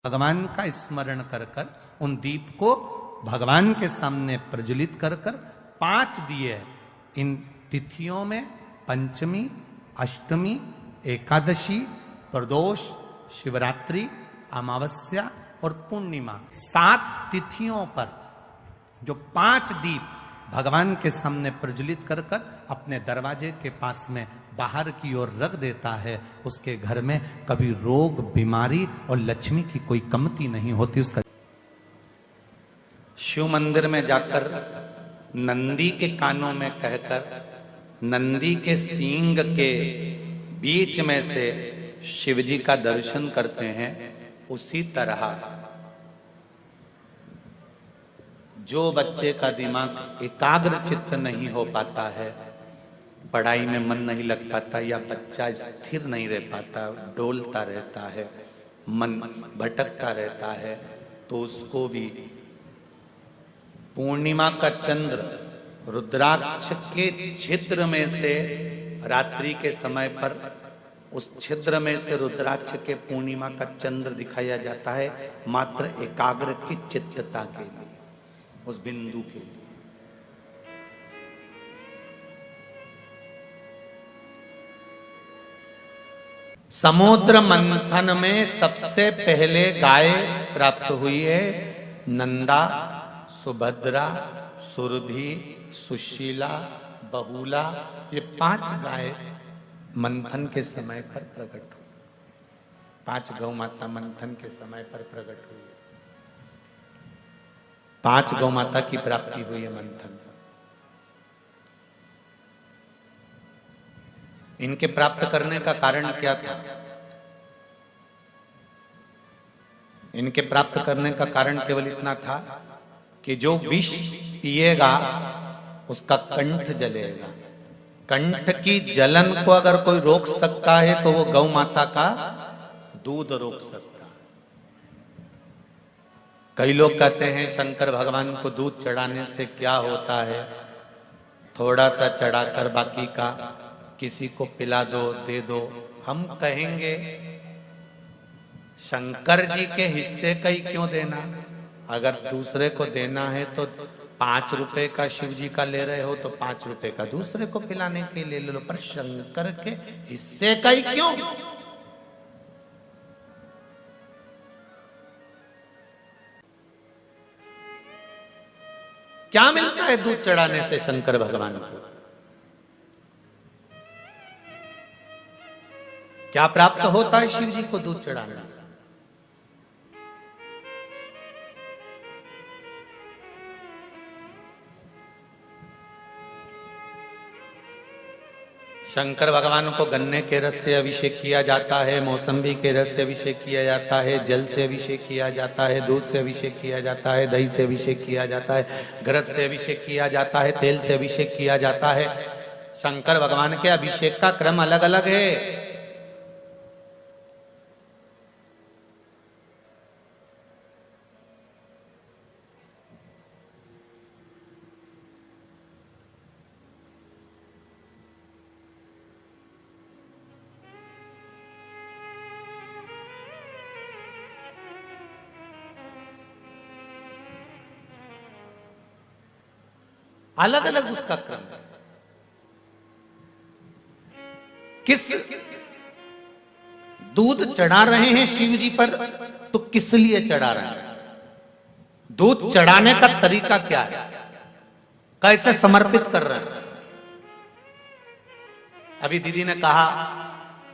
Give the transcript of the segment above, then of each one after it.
भगवान का स्मरण कर कर उन दीप को भगवान के सामने प्रज्वलित कर कर 5 दिए इन तिथियों में पंचमी, अष्टमी, एकादशी, प्रदोष, शिवरात्रि, अमावस्या और पूर्णिमा 7 तिथियों पर जो 5 दीप भगवान के सामने प्रज्वलित कर कर अपने दरवाजे के पास में बाहर की ओर रख देता है, उसके घर में कभी रोग, बीमारी और लक्ष्मी की कोई कमती नहीं होती। उसका शिव मंदिर में जाकर नंदी के कानों में कहकर नंदी के सींग के बीच में से शिव जी का दर्शन करते हैं, उसी तरह जो बच्चे का दिमाग एकाग्र चित्त नहीं हो पाता है, पढ़ाई में मन नहीं लग पाता या बच्चा स्थिर नहीं रह पाता, डोलता रहता है, मन भटकता रहता है, तो उसको भी पूर्णिमा का चंद्र रुद्राक्ष के छिद्र में से रात्रि के समय पर उस छिद्र में से रुद्राक्ष के पूर्णिमा का चंद्र दिखाया जाता है, मात्र एकाग्र की चित्तता के लिए, उस बिंदु के लिए। समुद्र मंथन में सबसे पहले गाय प्राप्त हुई है नंदा, सुभद्रा, सुरभि, सुशीला, बहुला, ये 5 गाय मंथन के समय पर प्रकट हुई। 5 गौ माता मंथन के समय पर प्रकट हुई। 5 गौ माता की प्राप्ति हुई है मंथन। इनके प्राप्त करने का कारण क्या था? इनके प्राप्त करने का कारण केवल इतना था कि जो विष पिएगा उसका कंठ जलेगा। कंठ की जलन को अगर कोई रोक सकता है तो वो गौ माता का दूध रोक सकता। कई लोग कहते हैं शंकर भगवान को दूध चढ़ाने से क्या होता है, थोड़ा सा चढ़ाकर बाकी का किसी को पिला दो, दे दो। हम कहेंगे शंकर जी के हिस्से का ही क्यों देना? अगर दूसरे को देना है तो 5 रुपए का शिव जी का ले रहे हो तो 5 रुपए का दूसरे को पिलाने के लिए ले लो, पर शंकर के हिस्से का ही क्यों? क्या मिलता है दूध चढ़ाने से शंकर भगवान को? क्या प्राप्त होता है शिव जी को दूध चढ़ाने से? शंकर भगवान को गन्ने के रस से अभिषेक किया जाता है, मौसम्बी के रस से अभिषेक किया जाता है, जल से अभिषेक किया जाता है, दूध से अभिषेक किया जाता है, दही से अभिषेक किया जाता है, घृत से अभिषेक किया जाता है, तेल से अभिषेक किया जाता है। शंकर भगवान के अभिषेक का क्रम अलग अलग है। अलग अलग उसका क्रम है। किस दूध चढ़ा रहे हैं शिव जी पर तो किस लिए चढ़ा रहे हैं? दूध चढ़ाने का तरीका क्या है? कैसे समर्पित कर रहे हैं? अभी दीदी ने कहा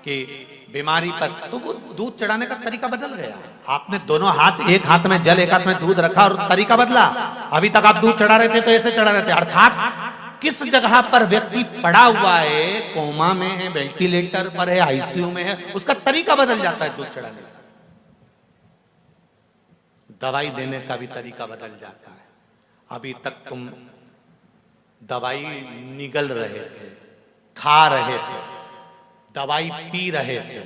कि बीमारी पर, तो वो दूध चढ़ाने का तरीका बदल गया। आपने दोनों हाथ, एक हाथ में जल, एक हाथ में दूध रखा और तरीका बदला। अभी तक आप दूध चढ़ा रहे थे तो ऐसे चढ़ा रहे थे, अर्थात किस जगह पर व्यक्ति पड़ा हुआ है, कोमा में है, वेंटिलेटर पर है, आईसीयू में है, उसका तरीका बदल जाता है दूध चढ़ाने का। दवाई देने का भी तरीका बदल जाता है। अभी तक तुम दवाई निगल रहे थे, खा रहे थे, दवाई पी रहे थे,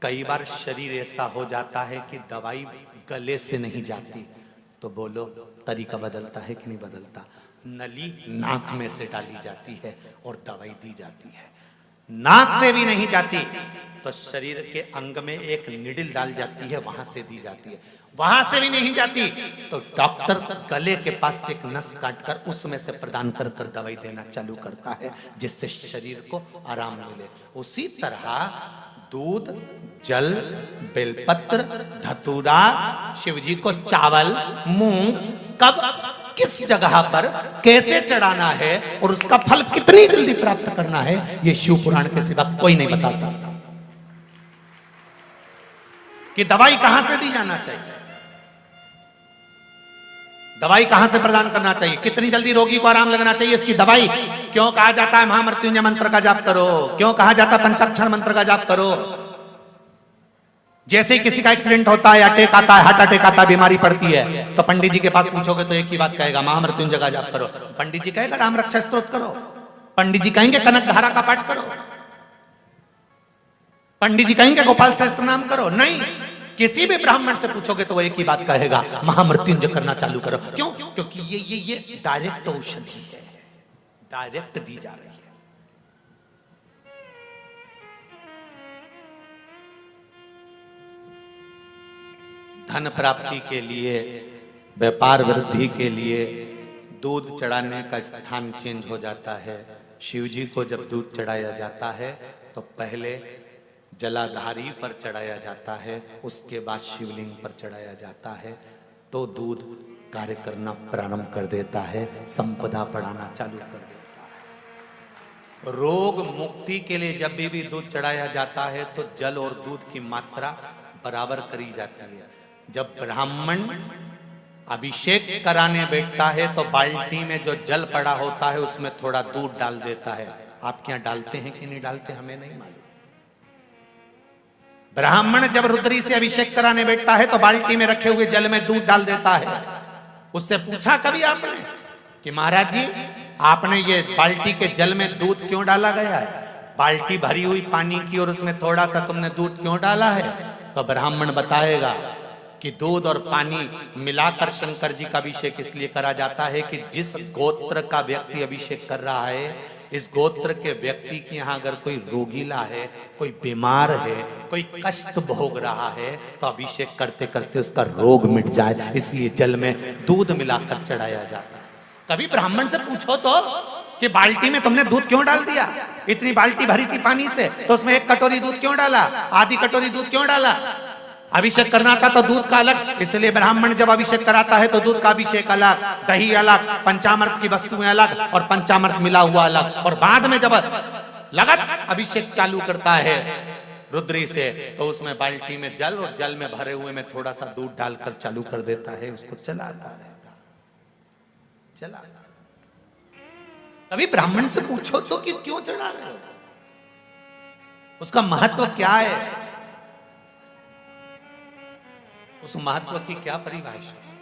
कई बार शरीर ऐसा हो जाता है कि दवाई गले से नहीं जाती, तो बोलो तरीका बदलता है कि नहीं बदलता? नली नाक में से डाली जाती है और दवाई दी जाती है। नाक से भी नहीं जाती तो शरीर के अंग में एक निडिल डाल जाती है, वहां से दी जाती है। वहां से भी नहीं जाती तो डॉक्टर गले के पास से एक नस काटकर उसमें से प्रदान कर कर दवाई देना चालू करता है, जिससे शरीर को आराम मिले। उसी तरह दूध, जल, बेलपत्र, धतूरा, शिवजी को चावल, मूंग कब किस जगह पर कैसे चढ़ाना है और उसका फल कितनी जल्दी प्राप्त करना है, यह शिव पुराण के सिवा कोई नहीं बता सकता। कि दवाई कहां से दी जाना चाहिए, दवाई कहां से प्रदान करना चाहिए, कितनी जल्दी रोगी को आराम लगना चाहिए, इसकी दवाई क्यों कहा जाता है महामृत्युंजय मंत्र का जाप करो, क्यों कहा जाता है पंचाक्षर मंत्र का जाप करो। जैसे ही किसी का एक्सीडेंट होता है, अटैक आता है, हार्ट अटैक आता है, बीमारी पड़ती है, तो पंडित जी के पास पूछोगे तो एक ही बात कहेगा, महामृत्युंजय का जाप करो। पंडित जी कहेगा राम रक्षा स्तोत्र करो, पंडित जी कहेंगे कनक धारा का पाठ करो, पंडित जी कहेंगे गोपाल सहस्त्र नाम करो। नहीं, किसी भी ब्राह्मण से पूछोगे तो वो एक ही बात कहेगा, महामृत्युंजय करना चालू करो। क्यों? क्योंकि ये डायरेक्ट औषधि है, डायरेक्ट दी जा रही है। धन प्राप्ति के लिए, व्यापार वृद्धि के लिए दूध चढ़ाने का स्थान चेंज हो जाता है। शिव जी को जब दूध चढ़ाया जाता है तो पहले जलाधारी पर चढ़ाया जाता है, उसके बाद शिवलिंग पर चढ़ाया जाता है, तो दूध कार्य करना प्रारंभ कर देता है, संपदा बढ़ाना चालू कर देता है। रोग मुक्ति के लिए जब भी दूध चढ़ाया जाता है तो जल और दूध की मात्रा बराबर करी जाती है। जब ब्राह्मण अभिषेक कराने बैठता है तो बाल्टी में जो जल पड़ा होता है उसमें थोड़ा दूध डाल देता है। आप क्या डालते हैं कि नहीं डालते हमें नहीं मालूम। ब्राह्मण जब रुद्री से अभिषेक कराने बैठता है तो बाल्टी में रखे हुए जल में दूध डाल देता है। उससे पूछा कभी आपने कि महाराज जी आपने ये बाल्टी के जल में दूध क्यों डाला गया है? बाल्टी भरी हुई पानी की और उसमें थोड़ा सा तुमने दूध क्यों डाला है? तो ब्राह्मण बताएगा कि दूध और पानी मिलाकर शंकर जी का अभिषेक इसलिए करा जाता है कि जिस गोत्र का व्यक्ति अभिषेक कर रहा है, इस गोत्र के व्यक्ति के यहाँ अगर कोई रोगीला है, कोई बीमार है, कोई कष्ट भोग रहा है, तो अभिषेक करते करते उसका रोग मिट जाए, इसलिए जल में दूध मिलाकर चढ़ाया जाता है। कभी ब्राह्मण से पूछो तो कि बाल्टी में तुमने दूध क्यों डाल दिया? इतनी बाल्टी भरी थी पानी से, तो उसमें एक कटोरी दूध क्यों डाला, आधी कटोरी दूध क्यों डाला? अभिषेक करना था तो दूध का अलग, इसलिए ब्राह्मण जब अभिषेक कराता है तो दूध का अभिषेक अलग, दही अलग, पंचामृत की वस्तुएं अलग और पंचामृत मिला हुआ अलग। और बाद में जब लगत अभिषेक चालू करता है रुद्री से, तो उसमें बाल्टी में जल और जल में भरे हुए में थोड़ा सा दूध डालकर चालू कर देता है, उसको चलाता रहता, चलाता। कभी ब्राह्मण से पूछो तो कि क्यों चढ़ा रहे हो, उसका महत्व क्या है, उस महत्व की क्या परिभाषा है?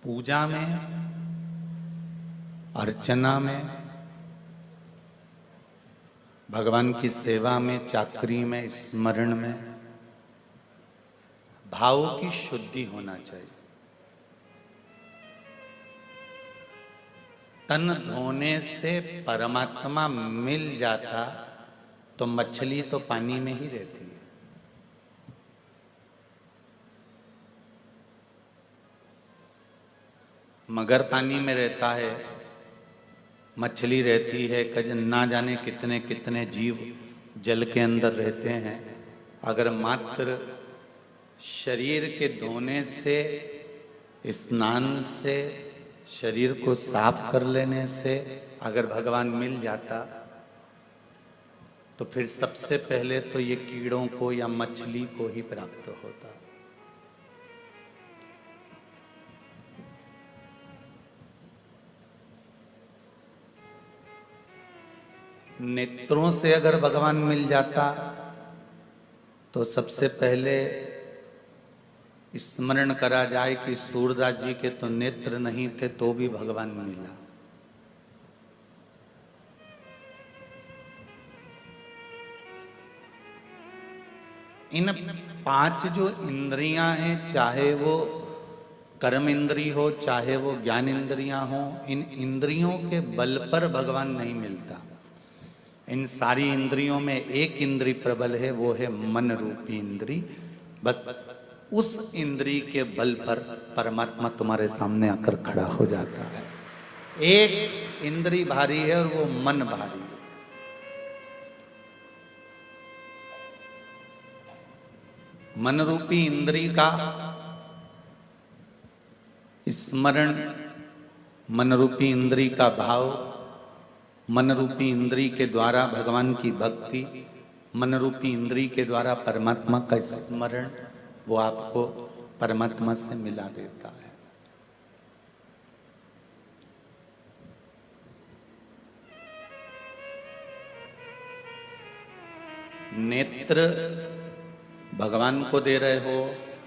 पूजा में, अर्चना में, भगवान की सेवा में, चाकरी में, स्मरण में भाव की शुद्धि होना चाहिए। तन धोने से परमात्मा मिल जाता तो मछली तो पानी में ही रहती है। मगर पानी में रहता है, मछली रहती है, ना जाने कितने कितने जीव जल के अंदर रहते हैं। अगर मात्र शरीर के धोने से, स्नान से, शरीर को साफ कर लेने से अगर भगवान मिल जाता तो फिर सबसे पहले तो ये कीड़ों को या मछली को ही प्राप्त होता। नेत्रों से अगर भगवान मिल जाता तो सबसे पहले स्मरण करा जाए कि सूरदास जी के तो नेत्र नहीं थे तो भी भगवान मिला। इन 5 जो इंद्रियां हैं, चाहे वो कर्म इंद्री हो चाहे वो ज्ञान इंद्रियां हो, इन इंद्रियों के बल पर भगवान नहीं मिलता। इन सारी इंद्रियों में एक इंद्री प्रबल है, वो है मन रूपी इंद्री। बस उस इंद्री के बल पर परमात्मा तुम्हारे सामने आकर खड़ा हो जाता है। एक इंद्री भारी है और वो मन भारी है। मन रूपी इंद्री का स्मरण, मन रूपी इंद्री का भाव, मन रूपी इंद्री के द्वारा भगवान की भक्ति, मन रूपी इंद्री के द्वारा परमात्मा का स्मरण, वो आपको परमात्मा से मिला देता है। नेत्र भगवान को दे रहे हो,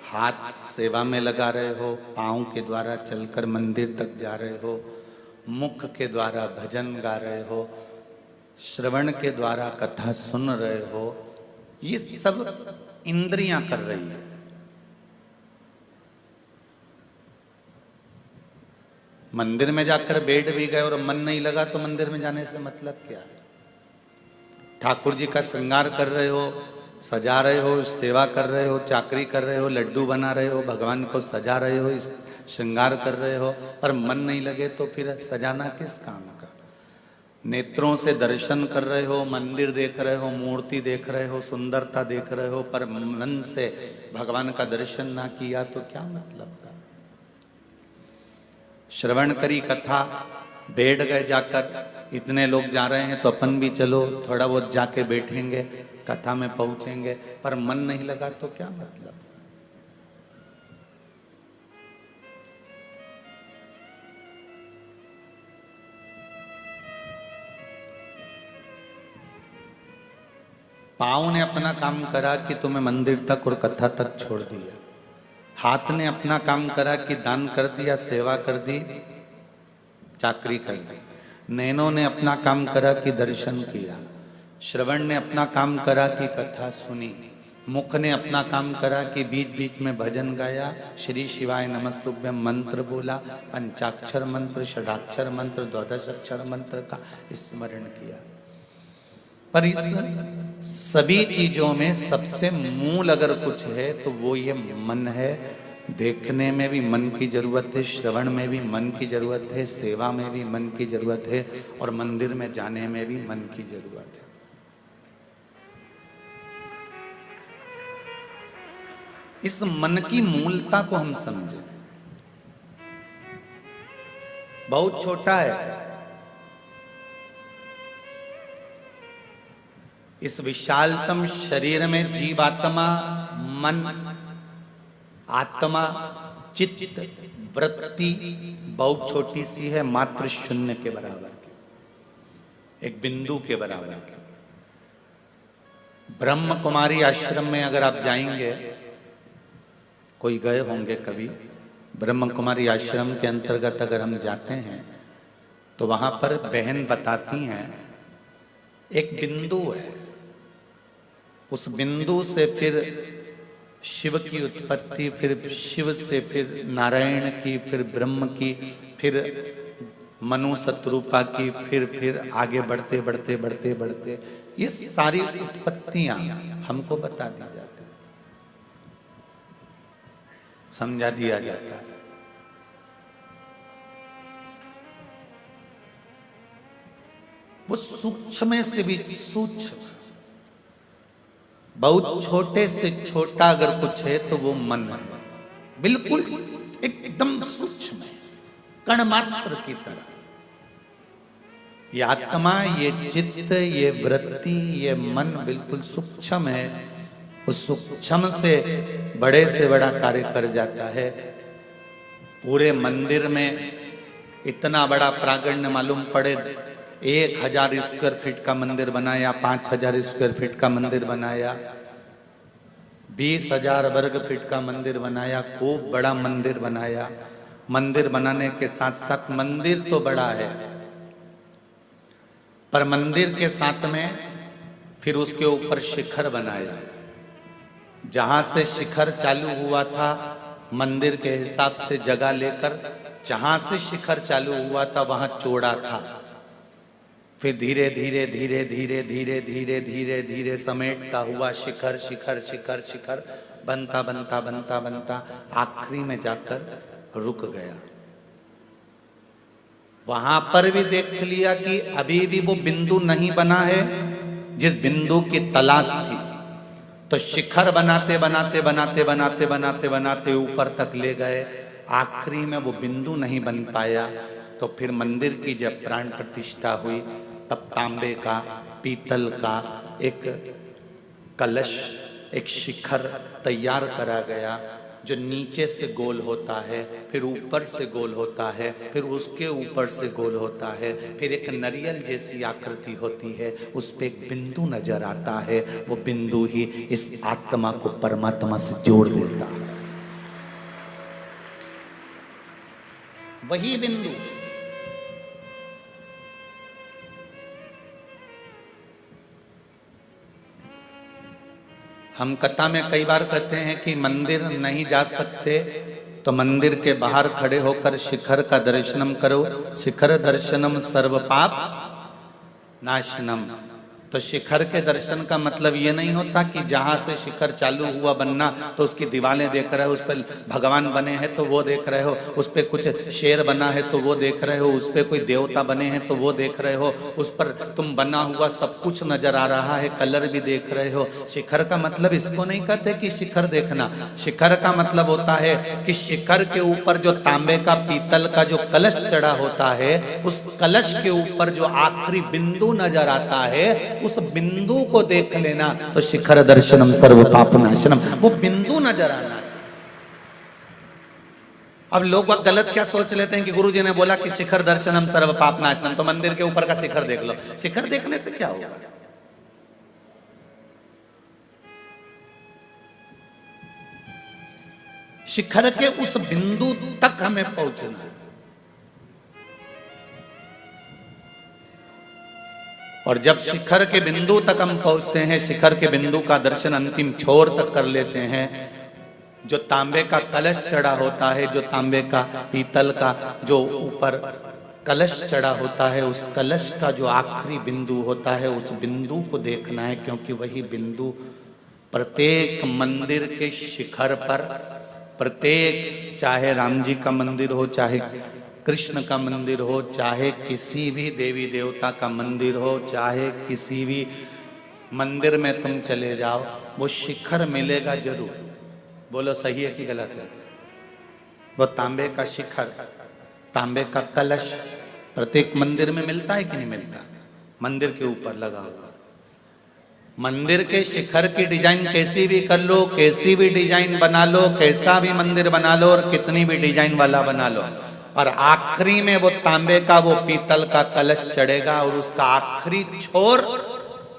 हाथ सेवा में लगा रहे हो, पांव के द्वारा चलकर मंदिर तक जा रहे हो, मुख के द्वारा भजन गा रहे हो, श्रवण के द्वारा कथा सुन रहे हो, ये सब इंद्रियां कर रही है। मंदिर में जाकर बैठ भी गए और मन नहीं लगा तो मंदिर में जाने से मतलब क्या है? ठाकुर जी का श्रृंगार कर रहे हो, सजा रहे हो, सेवा कर रहे हो, चाकरी कर रहे हो, लड्डू बना रहे हो, भगवान को सजा रहे हो, श्रृंगार कर रहे हो, पर मन नहीं लगे तो फिर सजाना किस काम का? नेत्रों से दर्शन कर रहे हो, मंदिर देख रहे हो, मूर्ति देख रहे हो, सुंदरता देख रहे हो, पर मन से भगवान का दर्शन ना किया तो क्या मतलब का? श्रवण करी कथा, बैठ गए जाकर, इतने लोग जा रहे हैं तो अपन भी चलो, थोड़ा बहुत जाके बैठेंगे, कथा में पहुंचेंगे, पर मन नहीं लगा तो क्या मतलब? पाँव ने अपना काम करा कि तुम्हें मंदिर तक और कथा तक छोड़ दिया, हाथ ने अपना काम करा कि दान कर दिया, सेवा कर दी, चाकरी कर दी, नैनों ने अपना काम करा कि दर्शन किया, श्रवण ने अपना काम करा कि कथा सुनी, मुख ने अपना काम करा कि बीच बीच में भजन गाया, श्री शिवाय नमस्तुभ्यम मंत्र बोला, पंचाक्षर मंत्र, षडाक्षर मंत्र, द्वादश अक्षर मंत्र का स्मरण किया। पर इस सभी चीजों में सबसे मूल अगर कुछ है तो वो ये मन है। देखने में भी मन की जरूरत है, श्रवण में भी मन की जरूरत है, सेवा में भी मन की जरूरत है, और मंदिर में जाने में भी मन की जरूरत है। इस मन की मूलता को हम समझें। बहुत छोटा है, इस विशालतम शरीर में जीवात्मा, मन, आत्मा, चित्त, वृत्ति बहुत छोटी सी है, मात्र शून्य के बराबर की, एक बिंदु के बराबर की। ब्रह्म कुमारी आश्रम में अगर आप जाएंगे, कोई गए होंगे कभी, ब्रह्म कुमारी आश्रम के अंतर्गत अगर हम जाते हैं तो वहां पर बहन बताती हैं एक बिंदु है, उस बिंदु से फिर शिव की उत्पत्ति, फिर शिव से फिर नारायण की, फिर ब्रह्म की, फिर मनु शत्रुपा की, फिर आगे बढ़ते बढ़ते बढ़ते बढ़ते ये सारी उत्पत्तियां हमको बता दी जाती है, समझा दिया जाता है। वो सूक्ष्म से भी सूक्ष्म, बहुत छोटे से छोटा अगर कुछ है तो वो मन है, बिल्कुल एकदम सूक्ष्म है, कण मात्र की तरह। ये आत्मा, ये चित्त, ये वृत्ति, ये मन बिल्कुल सूक्ष्म है, उस सूक्ष्म से बड़ा कार्य कर जाता है। पूरे मंदिर में इतना बड़ा प्रांगण मालूम पड़े, 1000 स्क्वायर फीट का मंदिर बनाया, 5000 स्क्वायर फीट का मंदिर बनाया, 20,000 वर्ग फीट का मंदिर बनाया, खूब बड़ा मंदिर बनाया। मंदिर बनाने के साथ साथ मंदिर तो बड़ा है, पर मंदिर के साथ में फिर उसके ऊपर शिखर बनाया। जहां से शिखर चालू हुआ था मंदिर के हिसाब से जगह लेकर जहां से शिखर चालू हुआ था वहां चौड़ा था, फिर धीरे धीरे धीरे धीरे धीरे धीरे धीरे धीरे समेटता हुआ शिखर शिखर शिखर शिखर बनता बनता बनता बनता आखिरी में जाकर रुक गया। वहां पर भी देख लिया कि अभी भी वो बिंदु नहीं बना है जिस बिंदु की तलाश थी। तो शिखर बनाते बनाते बनाते बनाते बनाते बनाते ऊपर तक ले गए, आखिरी में वो बिंदु नहीं बन पाया। तो फिर मंदिर की जब प्राण प्रतिष्ठा हुई तब तांबे का पीतल का एक कलश, एक शिखर तैयार करा गया, जो नीचे से गोल होता है, फिर ऊपर से गोल होता है, फिर उसके ऊपर से गोल होता है, फिर एक नारियल जैसी आकृति होती है, उस पे एक बिंदु नजर आता है। वो बिंदु ही इस आत्मा को परमात्मा से जोड़ देता है, वही बिंदु। हम कथा में कई बार कहते हैं कि मंदिर नहीं जा सकते तो मंदिर के बाहर खड़े होकर शिखर का दर्शनम करो। शिखर दर्शनम सर्व पाप नाशनम। तो शिखर के दर्शन का मतलब ये नहीं होता कि जहां से शिखर चालू हुआ बनना तो उसकी दीवारें देख रहे हो, उस पर भगवान बने हैं तो वो देख रहे हो, उस पर कुछ शेर बना है तो वो देख रहे हो, उस पर कोई देवता बने हैं तो वो देख रहे हो, उस पर तुम बना हुआ सब कुछ नजर आ रहा है, कलर भी देख रहे हो। शिखर का मतलब इसको नहीं कहते कि शिखर देखना। शिखर का मतलब होता है कि शिखर के ऊपर जो तांबे का पीतल का जो कलश चढ़ा होता है, उस कलश के ऊपर जो आखिरी बिंदु नजर आता है, उस बिंदु को देख लेना तो शिखर दर्शनम सर्व पाप नाशनम, वो बिंदु नजर आना चाहिए। अब लोग गलत क्या सोच लेते हैं कि गुरुजी ने बोला कि शिखर दर्शनम सर्व पाप नाशनम, तो मंदिर के ऊपर का शिखर देख लो। शिखर देखने से क्या होगा? शिखर के उस बिंदु तक हमें पहुंचना है। और जब शिखर के बिंदु तक हम पहुंचते हैं, शिखर के बिंदु का दर्शन अंतिम छोर तक कर लेते हैं, जो तांबे का कलश चढ़ा होता है, जो तांबे का पीतल का जो ऊपर कलश चढ़ा होता है, उस कलश का जो आखिरी बिंदु होता है, उस बिंदु को देखना है, क्योंकि वही बिंदु प्रत्येक मंदिर के शिखर पर, प्रत्येक, चाहे राम जी का मंदिर हो, चाहे कृष्ण का मंदिर हो, चाहे किसी भी देवी देवता का मंदिर हो, चाहे किसी भी मंदिर में तुम चले जाओ, वो शिखर मिलेगा जरूर। बोलो सही है कि गलत है? वो तांबे का शिखर, तांबे का कलश प्रत्येक मंदिर में मिलता है कि नहीं मिलता? मंदिर के ऊपर लगा हुआ। मंदिर के शिखर की डिजाइन कैसी भी कर लो, कैसी भी डिजाइन बना लो, कैसा भी मंदिर बना लो और कितनी भी डिजाइन वाला बना लो, और आखिरी में वो तांबे का वो पीतल का कलश चढ़ेगा और उसका आखिरी छोर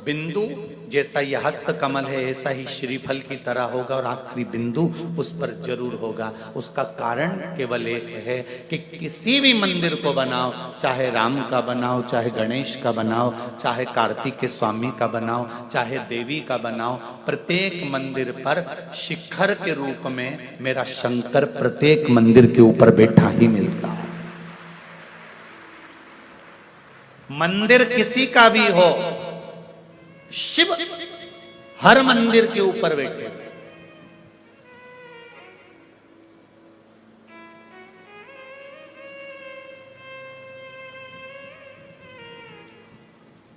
बिंदु, जैसा ये हस्त कमल है ऐसा ही श्रीफल की तरह होगा और आखिरी बिंदु उस पर जरूर होगा। उसका कारण केवल एक है कि किसी भी मंदिर को बनाओ, चाहे राम का बनाओ, चाहे गणेश का बनाओ, चाहे कार्तिक के स्वामी का बनाओ, चाहे देवी का बनाओ, प्रत्येक मंदिर पर शिखर के रूप में मेरा शंकर प्रत्येक मंदिर के ऊपर बैठा ही मिलता है। मंदिर किसी का भी हो, शिव हर मंदिर के ऊपर बैठे।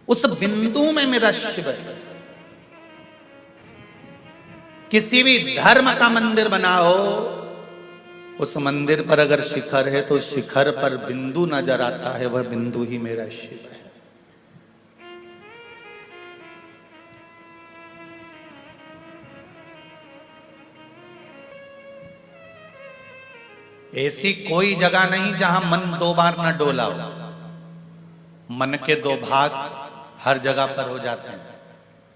उस बिंदु में मेरा शिव है। किसी भी धर्म का मंदिर बनाओ, उस मंदिर पर अगर शिखर है तो शिखर पर बिंदु नजर आता है, वह बिंदु ही मेरा शिव है। ऐसी कोई जगह नहीं जहां मन दो बार न डोला हो। मन के दो भाग हर जगह पर हो जाते हैं।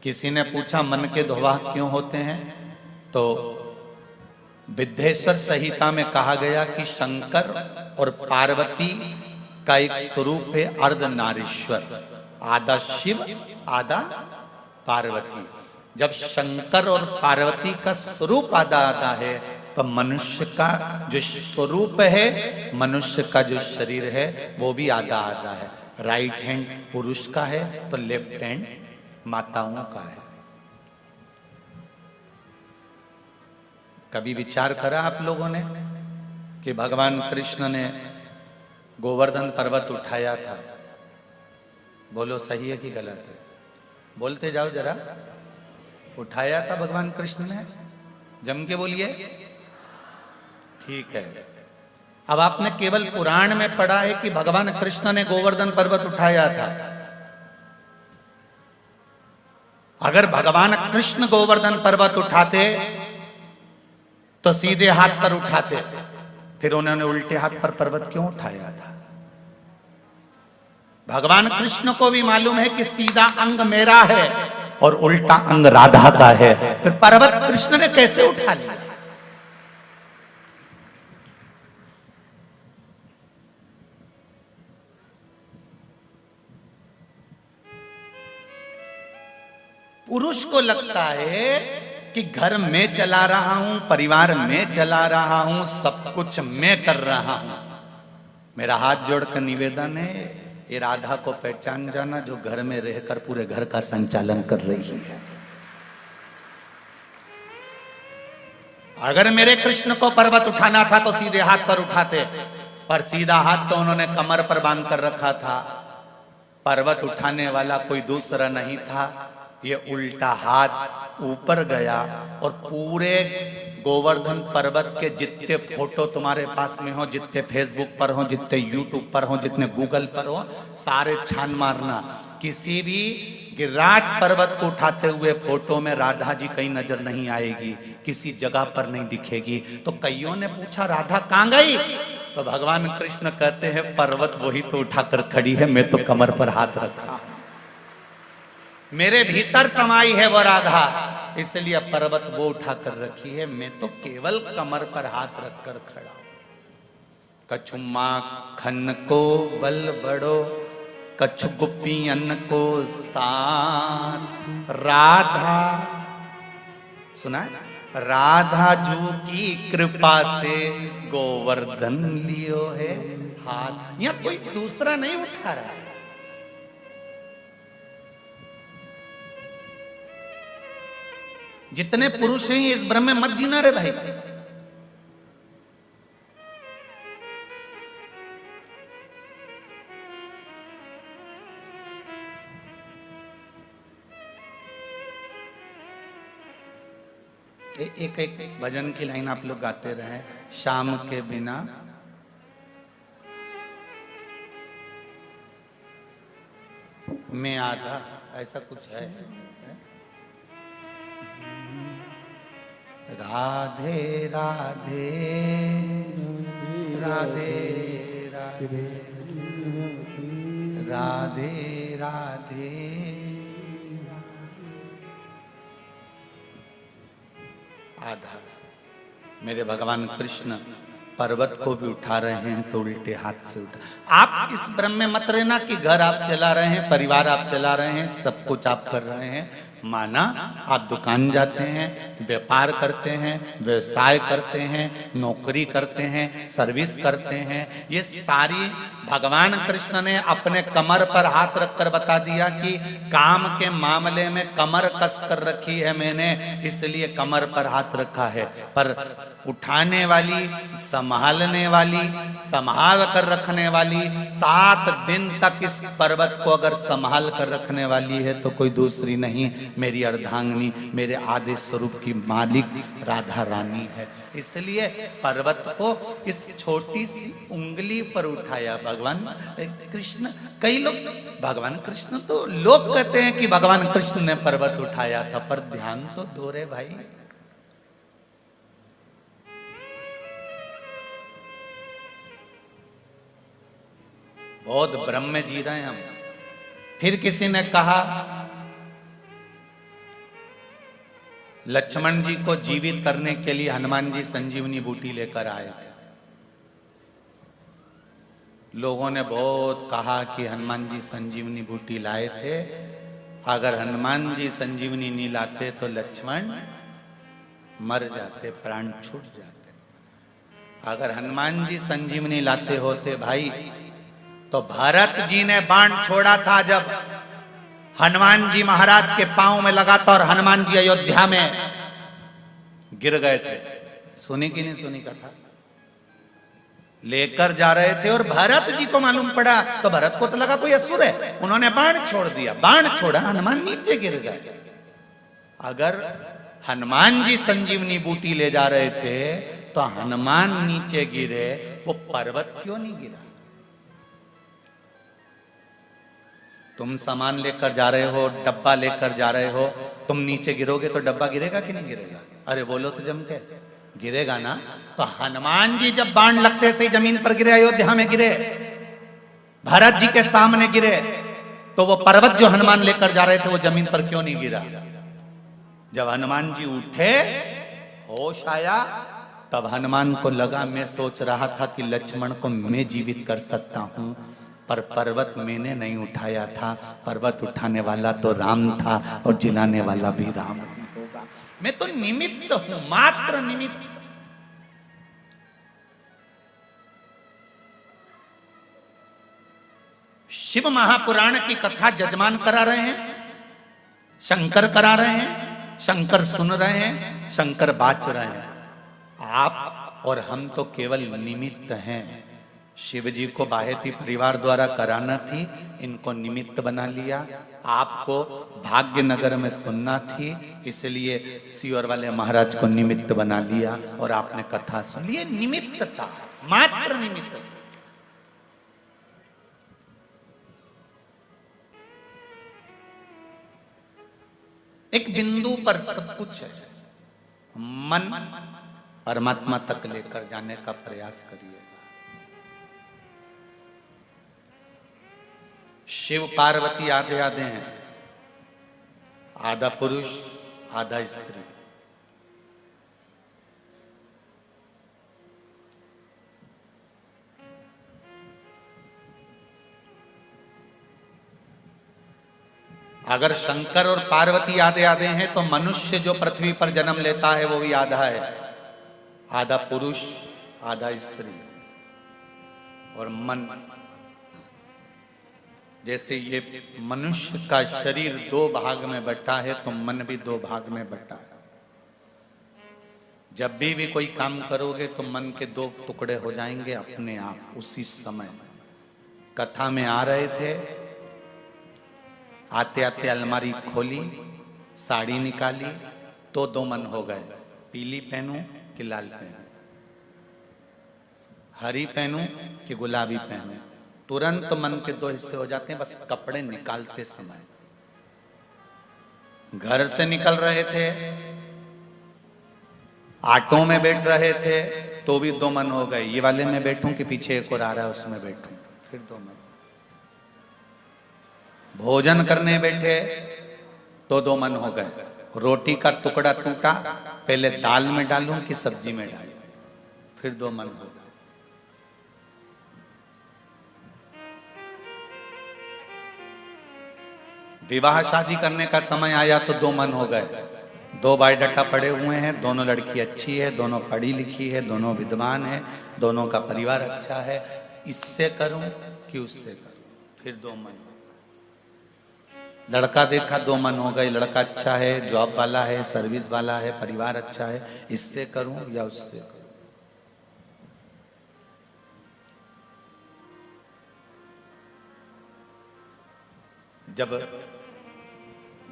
किसी ने पूछा मन के दो भाग क्यों होते हैं, तो विद्येश्वर संहिता में कहा गया कि शंकर और पार्वती का एक स्वरूप है अर्धनारीश्वर, आधा शिव आधा पार्वती। जब शंकर और पार्वती का स्वरूप आधा आधा है तो मनुष्य का जो स्वरूप है, मनुष्य का जो शरीर है, वो भी आधा आधा है। राइट हैंड पुरुष का है तो लेफ्ट हैंड माताओं का है। कभी विचार करा आप लोगों ने कि भगवान कृष्ण ने गोवर्धन पर्वत उठाया था? बोलो सही है कि गलत है? बोलते जाओ जरा। उठाया था भगवान कृष्ण ने? जम के बोलिए। ठीक है। अब आपने केवल पुराण में पढ़ा है कि भगवान कृष्ण ने गोवर्धन पर्वत उठाया था। अगर भगवान कृष्ण गोवर्धन पर्वत उठाते तो सीधे हाथ पर उठाते, फिर उन्होंने उल्टे हाथ पर पर्वत क्यों उठाया था? भगवान कृष्ण को भी मालूम है कि सीधा अंग मेरा है और उल्टा अंग राधा का है, फिर पर्वत कृष्ण ने कैसे उठा लिया? पुरुष को लगता है कि घर में चला रहा हूं, परिवार में चला रहा हूं, सब कुछ मैं कर रहा हूं। मेरा हाथ जोड़कर निवेदन है, ये राधा को पहचान जाना जो घर में रहकर पूरे घर का संचालन कर रही है। अगर मेरे कृष्ण को पर्वत उठाना था तो सीधे हाथ पर उठाते, पर सीधा हाथ तो उन्होंने कमर पर बांध कर रखा था। पर्वत उठाने वाला कोई दूसरा नहीं था, ये उल्टा हाथ ऊपर गया और पूरे गोवर्धन पर्वत के जितने फोटो तुम्हारे पास में हो, जितने फेसबुक पर हो, जितने यूट्यूब पर हो, जितने गूगल पर हो, सारे छान मारना। किसी भी गिरिराज पर्वत को उठाते हुए फोटो में राधा जी कहीं नजर नहीं आएगी, किसी जगह पर नहीं दिखेगी। तो कईयों ने पूछा राधा कहां गई? तो भगवान कृष्ण कहते हैं पर्वत वही तो उठाकर खड़ी है, मैं तो कमर पर हाथ रखा, मेरे भीतर समाई है वो राधा, इसलिए पर्वत वो उठाकर रखी है, मैं तो केवल कमर पर हाथ रखकर खड़ा हूं। कछु माखन को बल बड़ो, कछु गुपियन को साथ, राधा सुना है? राधा जू की कृपा से गोवर्धन लियो है हाथ। यहां कोई दूसरा नहीं उठा रहा है। जितने पुरुष हैं इस भ्रम में मत जीना रे भाई। एक एक भजन की लाइन आप लोग गाते रहे, शाम के बिना मैं आधा, ऐसा कुछ है। राधे राधे राधे राधे राधे राधे। आधा मेरे भगवान कृष्ण पर्वत को भी उठा रहे हैं तो उल्टे हाथ से उठा। आप इस भ्रम में मत रहना कि घर आप चला रहे हैं, परिवार आप चला रहे हैं, सब कुछ आप कर रहे हैं। माना आप दुकान जाते हैं, व्यापार करते हैं, व्यवसाय करते हैं, नौकरी करते हैं, सर्विस करते हैं, ये सारी भगवान कृष्ण ने अपने कमर पर हाथ रखकर बता दिया कि काम के मामले में कमर कस कर रखी है मैंने, इसलिए कमर पर हाथ रखा है। पर उठाने वाली, संभालने वाली, संभाल कर रखने वाली, 7 दिन तक इस पर्वत को अगर संभाल कर रखने वाली है तो कोई दूसरी नहीं, मेरी अर्धांगिनी, मेरे आदि स्वरूप की मालिक राधा रानी है। इसलिए पर्वत को इस छोटी सी उंगली पर उठाया भगवान कृष्ण। कई लोग भगवान कृष्ण, तो लोग कहते हैं कि भगवान कृष्ण ने पर्वत उठाया था, पर ध्यान तो दो रे भाई। बहुत भ्रम में जी रहे हैं हम। फिर किसी ने कहा लक्ष्मण जी को जीवित करने के लिए हनुमान जी संजीवनी बूटी लेकर आए थे। लोगों ने बहुत कहा कि हनुमान जी संजीवनी बूटी लाए थे, अगर हनुमान जी संजीवनी नहीं लाते तो लक्ष्मण मर जाते, प्राण छूट जाते। अगर हनुमान जी संजीवनी लाते होते भाई, तो भरत जी ने बाण छोड़ा था जब हनुमान जी महाराज के पांव में लगा था और हनुमान जी अयोध्या में गिर गए थे। सुनी कि नहीं सुनी कथा? लेकर जा रहे थे और भरत जी को मालूम पड़ा, तो भरत को तो लगा कोई असुर है, उन्होंने बाण छोड़ दिया, बाण छोड़ा, हनुमान नीचे गिर गए। अगर हनुमान जी संजीवनी बूटी ले जा रहे थे तो हनुमान नीचे गिरे, वो पर्वत क्यों नहीं गिरा? तुम सामान लेकर जा रहे हो, डब्बा लेकर जा रहे हो, तुम नीचे गिरोगे तो डब्बा गिरेगा कि नहीं गिरेगा? अरे बोलो तो जम के, गिरेगा ना। तो हनुमान जी जब बाण लगते से जमीन पर गिरे, अयोध्या में गिरे, भरत जी के सामने गिरे, तो वो पर्वत जो हनुमान लेकर जा रहे थे वो जमीन पर क्यों नहीं गिरा? जब हनुमान जी उठे, होश आया, तब हनुमान को लगा मैं सोच रहा था कि लक्ष्मण को मैं जीवित कर सकता हूं, पर पर्वत मैंने नहीं उठाया था, पर्वत उठाने वाला तो राम था और जिलाने वाला भी राम ही होगा। मैं तो निमित्त हूं, मात्र निमित्त। शिव महापुराण की कथा जजमान करा रहे हैं, शंकर करा रहे हैं, शंकर सुन रहे हैं, शंकर बाच रहे हैं। आप और हम तो केवल निमित्त हैं। शिव जी को बाहेती परिवार द्वारा कराना थी, इनको निमित्त बना लिया। आपको भाग्यनगर में सुनना थी, इसलिए सीहोर वाले महाराज को निमित्त बना लिया और आपने कथा सुन ली। निमित्त था, मात्र निमित्त। एक बिंदु पर सब कुछ है। मन परमात्मा तक लेकर जाने का प्रयास करिए। शिव पार्वती आधे आधे हैं, आधा पुरुष आधा स्त्री। अगर शंकर और पार्वती आधे आधे हैं तो मनुष्य जो पृथ्वी पर जन्म लेता है वो भी आधा है, आधा पुरुष आधा स्त्री। और मन, जैसे ये मनुष्य का शरीर दो भाग में बटा है तो मन भी दो भाग में बटा है। जब भी कोई काम करोगे तो मन के दो टुकड़े हो जाएंगे अपने आप उसी समय। कथा में आ रहे थे, आते आते अलमारी खोली, साड़ी निकाली तो दो मन हो गए, पीली पहनूं कि लाल पहनूं, हरी पहनूं कि गुलाबी पहनूं। तुरंत मन के दो हिस्से हो जाते हैं बस कपड़े निकालते समय। घर से निकल रहे थे, ऑटो में बैठ रहे थे तो भी दो मन हो गए, ये वाले में बैठूं कि पीछे एक और आ रहा है उसमें बैठूं, फिर दो मन। भोजन करने बैठे तो दो मन हो गए, रोटी का टुकड़ा टूटा, पहले दाल में डालूं कि सब्जी में डालूं, फिर दो मन हो गए। विवाह शादी करने का समय आया तो दो मन हो गए। दो बायोडाटा पड़े हुए हैं, दोनों लड़की अच्छी है, दोनों पढ़ी लिखी है, दोनों विद्वान है, दोनों का परिवार अच्छा है, इससे करूं कि उससे करूं, फिर दो मन। लड़का देखा दो मन हो गए, लड़का अच्छा है, जॉब वाला है, सर्विस वाला है, परिवार अच्छा है, इससे करूं या उससे करूं। जब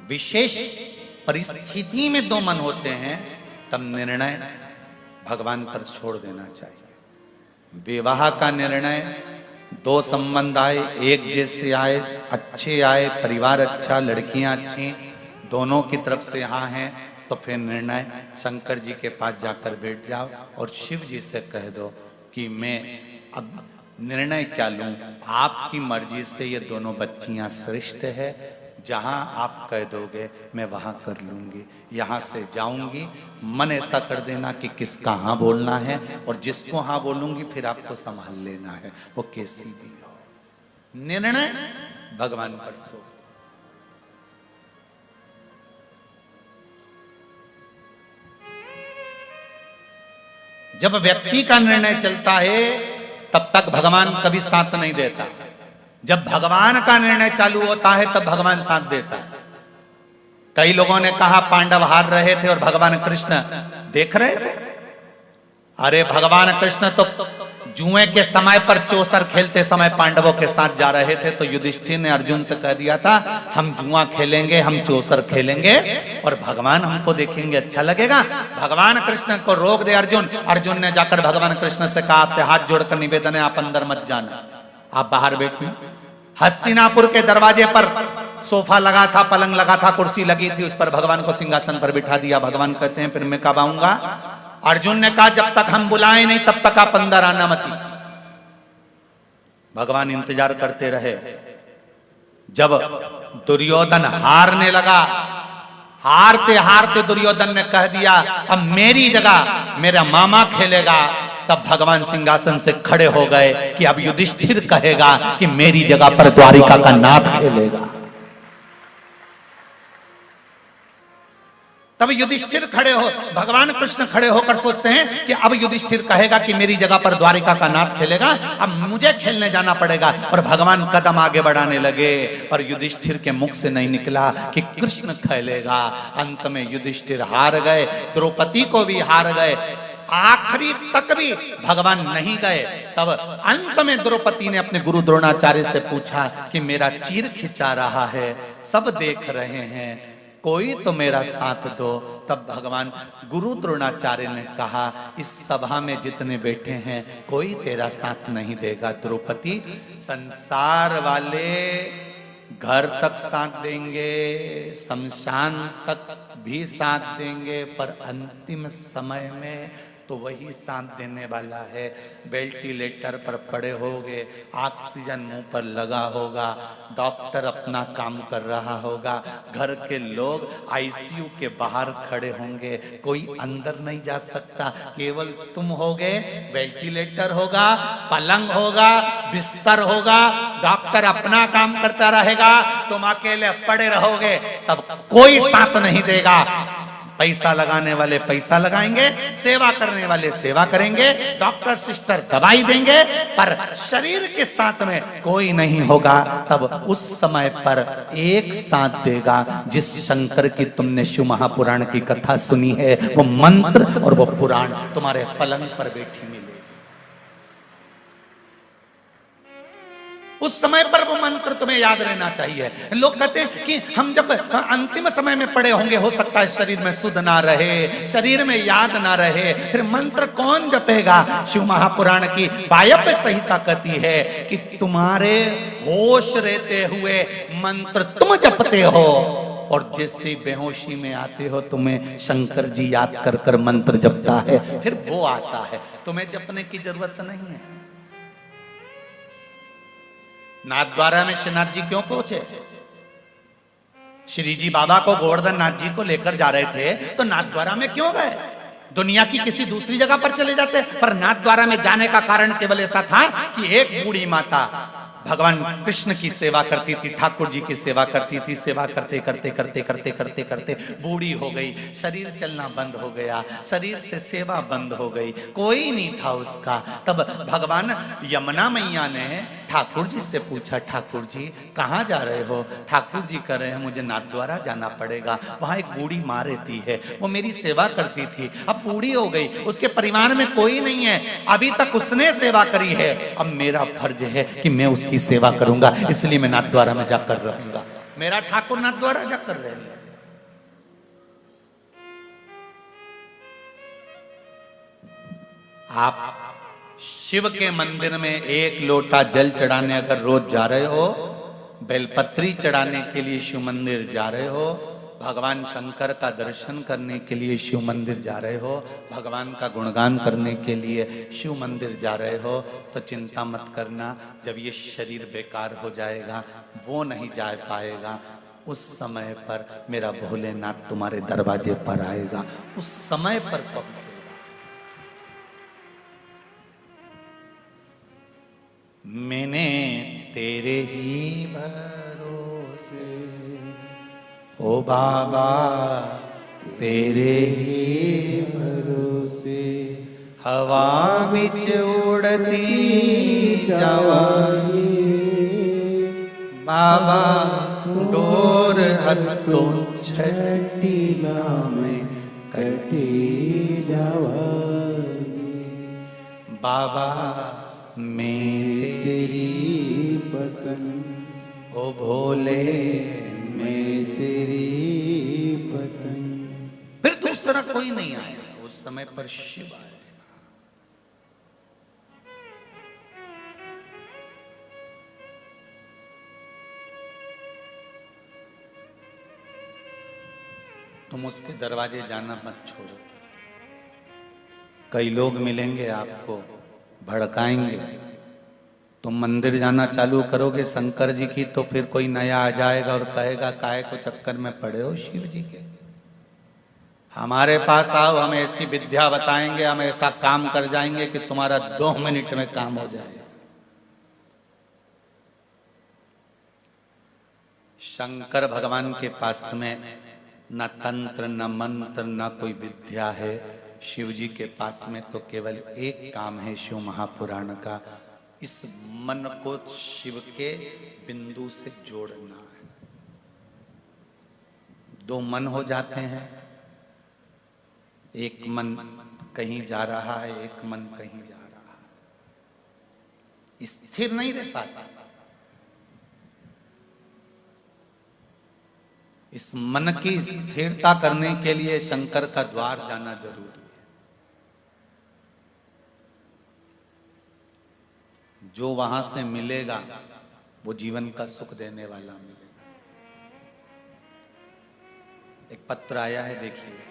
विशेष परिस्थिति में दो मन होते हैं तब निर्णय भगवान पर छोड़ देना चाहिए। विवाह का निर्णय दो संबंध आए, एक जैसे आए, अच्छे आए, परिवार अच्छा, लड़कियां अच्छी, दोनों की तरफ से यहाँ हैं, तो फिर निर्णय शंकर जी के पास जाकर बैठ जाओ और शिव जी से कह दो कि मैं अब निर्णय क्या लूं, आपकी मर्जी से ये दोनों बच्चियां श्रेष्ठ है, जहां आप कह दोगे मैं वहां कर लूंगी, यहां से जाऊंगी। मन ऐसा कर देना कि किसका हाँ बोलना है, और जिसको हाँ बोलूंगी फिर आपको संभाल लेना है, वो कैसी भी हो। निर्णय भगवान पर छोड़ दो। जब व्यक्ति का निर्णय चलता है तब तक भगवान कभी साथ नहीं देता। जब भगवान का निर्णय चालू होता है तब भगवान साथ देता है। कई लोगों ने कहा पांडव हार रहे थे और भगवान कृष्ण देख रहे थे। अरे भगवान कृष्ण तो जुए के समय पर चौसर खेलते समय पांडवों के साथ जा रहे थे, तो युधिष्ठिर ने अर्जुन से कह दिया था हम जुआ खेलेंगे, हम चौसर खेलेंगे और भगवान हमको देखेंगे, अच्छा लगेगा। भगवान कृष्ण को रोक दे अर्जुन। अर्जुन ने जाकर भगवान कृष्ण से कहा आपसे हाथ जोड़कर निवेदन है, आप अंदर मत जाना, आप बाहर बैठिए। हस्तिनापुर के दरवाजे पर सोफा लगा था, पलंग लगा था, कुर्सी लगी थी, उस पर भगवान को सिंहासन पर बिठा दिया। भगवान कहते हैं फिर मैं कब आऊंगा? अर्जुन ने कहा जब तक हम बुलाएं नहीं तब तक आप अंदर आना मत। भगवान इंतजार करते रहे। जब दुर्योधन हारने लगा, हारते हारते दुर्योधन ने कह दिया अब मेरी जगह मेरा मामा खेलेगा, तब भगवान सिंहासन से खड़े हो गए कि अब युधिष्ठिर कहेगा कि मेरी जगह पर द्वारिका का नाथ खेलेगा। तब युधिष्ठिर खड़े हो, भगवान कृष्ण खड़े होकर सोचते हैं कि अब युधिष्ठिर कहेगा कि मेरी जगह पर द्वारिका का नाथ खेलेगा, अब मुझे खेलने जाना पड़ेगा। और भगवान कदम आगे बढ़ाने लगे, पर युधिष्ठिर के मुख से नहीं निकला कि कृष्ण खेलेगा। अंत में युधिष्ठिर हार गए, द्रौपदी को भी हार गए, आखिरी तक भी भगवान नहीं गए। तब अंत में द्रौपदी ने अपने गुरु द्रोणाचार्य से पूछा कि मेरा चीर खिंचा रहा है, सब देख रहे हैं, कोई तो मेरा साथ दो। तब भगवान गुरु द्रोणाचार्य ने कहा इस सभा में जितने बैठे हैं कोई तेरा साथ नहीं देगा द्रौपदी। संसार वाले घर तक साथ देंगे, शमशान तक भी साथ देंगे, पर अंतिम समय में तो वही साथ देने वाला है। वेंटिलेटर पर पड़े होगे, ऑक्सीजन मुंह पर लगा होगा, डॉक्टर अपना काम कर रहा होगा, घर के लोग आईसीयू के बाहर खड़े होंगे, कोई अंदर नहीं जा सकता, केवल तुम होगे, वेंटिलेटर होगा, पलंग होगा, बिस्तर होगा, डॉक्टर अपना काम करता रहेगा, तुम अकेले पड़े रहोगे, तब कोई साथ नहीं देगा। पैसा लगाने वाले पैसा लगाएंगे, सेवा करने वाले सेवा करेंगे, डॉक्टर सिस्टर दवाई देंगे, पर शरीर के साथ में कोई नहीं होगा। तब उस समय पर एक साथ देगा जिस शंकर की तुमने शिव महापुराण की कथा सुनी है, वो मंत्र और वो पुराण तुम्हारे पलंग पर बैठी मिले। उस समय पर वो मंत्र तुम्हें याद रहना चाहिए। लोग कहते हैं कि हम जब अंतिम समय में पड़े होंगे, हो सकता है शरीर में सुध ना रहे, शरीर में याद ना रहे, फिर मंत्र कौन जपेगा? शिव महापुराण की वायव्य संहिता कहती है कि तुम्हारे होश रहते हुए मंत्र तुम जपते हो, और जैसे बेहोशी में आते हो तुम्हें शंकर जी याद कर कर मंत्र जपता है, फिर वो आता है, तुम्हें जपने की जरूरत नहीं है। नाथद्वारा में श्रीनाथ जी क्यों पहुंचे? श्री जी बाबा को गोवर्धन नाथ जी को लेकर जा रहे थे, तो नाथद्वारा में क्यों गए? दुनिया की किसी दूसरी जगह पर चले जाते, पर नाथद्वारा में जाने का कारण केवल ऐसा था कि एक बूढ़ी माता भगवान कृष्ण की सेवा करती थी, ठाकुर जी की सेवा करती थी, सेवा करते करते करते करते करते करते बूढ़ी हो गई, शरीर चलना बंद हो गया, शरीर से सेवा बंद हो गई, कोई नहीं था उसका। तब भगवान यमुना मैया ने ठाकुर जी से पूछा, ठाकुर जी कहाँ जा रहे हो? ठाकुर जी कह रहे हैं मुझे नाथद्वारा जाना पड़ेगा, वहां एक बूढ़ी माँ रहती है, वो मेरी सेवा करती थी, अब बूढ़ी हो गई, उसके परिवार में कोई नहीं है, अभी तक उसने सेवा करी है, अब मेरा फर्ज है कि मैं उसकी सेवा करूंगा, इसलिए मैं नाथद्वारा में जाकर रहूंगा। मेरा ठाकुर नाथद्वारा जाकर रहेगा। आप शिव के मंदिर में एक लोटा जल चढ़ाने अगर रोज जा रहे हो, बेलपत्री चढ़ाने के लिए शिव मंदिर जा रहे हो, भगवान शंकर का दर्शन करने के लिए शिव मंदिर जा रहे हो, भगवान का गुणगान करने के लिए शिव मंदिर जा रहे हो, तो चिंता मत करना, जब ये शरीर बेकार हो जाएगा, वो नहीं जा पाएगा, उस समय पर मेरा भोलेनाथ तुम्हारे दरवाजे पर आएगा, उस समय पर पहुंचेगा। मैंने तेरे ही भरोसे ओ बाबा, तेरे ही भरोसे हवा बिच उड़ती जावांगी, बाबा डोर हत्थों छठी नामे कटी जावांगी, बाबा मैं तेरी पतंग, ओ भोले मैं तेरी पतंग। फिर दूसरा कोई नहीं आया, उस समय पर शिव आए। तुम उसके दरवाजे जाना मत छोड़ो। कई लोग मिलेंगे आपको, भड़काएंगे। तुम मंदिर जाना चालू करोगे शंकर जी की, तो फिर कोई नया आ जाएगा और कहेगा काहे को चक्कर में पड़े हो शिव जी के। हमारे पास आओ, हम ऐसी विद्या बताएंगे, हम ऐसा काम कर जाएंगे कि तुम्हारा 2 मिनट में काम हो जाएगा। शंकर भगवान के पास में न तंत्र न मंत्र न कोई विद्या है। शिव जी के पास में तो केवल एक काम है शिव महापुराण का, इस मन को शिव के बिंदु से जोड़ना है। 2 मन हो जाते हैं, एक मन कहीं जा रहा है, एक मन कहीं जा रहा है, स्थिर नहीं रह पाता। इस मन की स्थिरता करने के लिए शंकर का द्वार जाना जरूरी है। जो वहां से मिलेगा वो जीवन का सुख देने वाला मिलेगा। एक पत्र आया है, देखिए।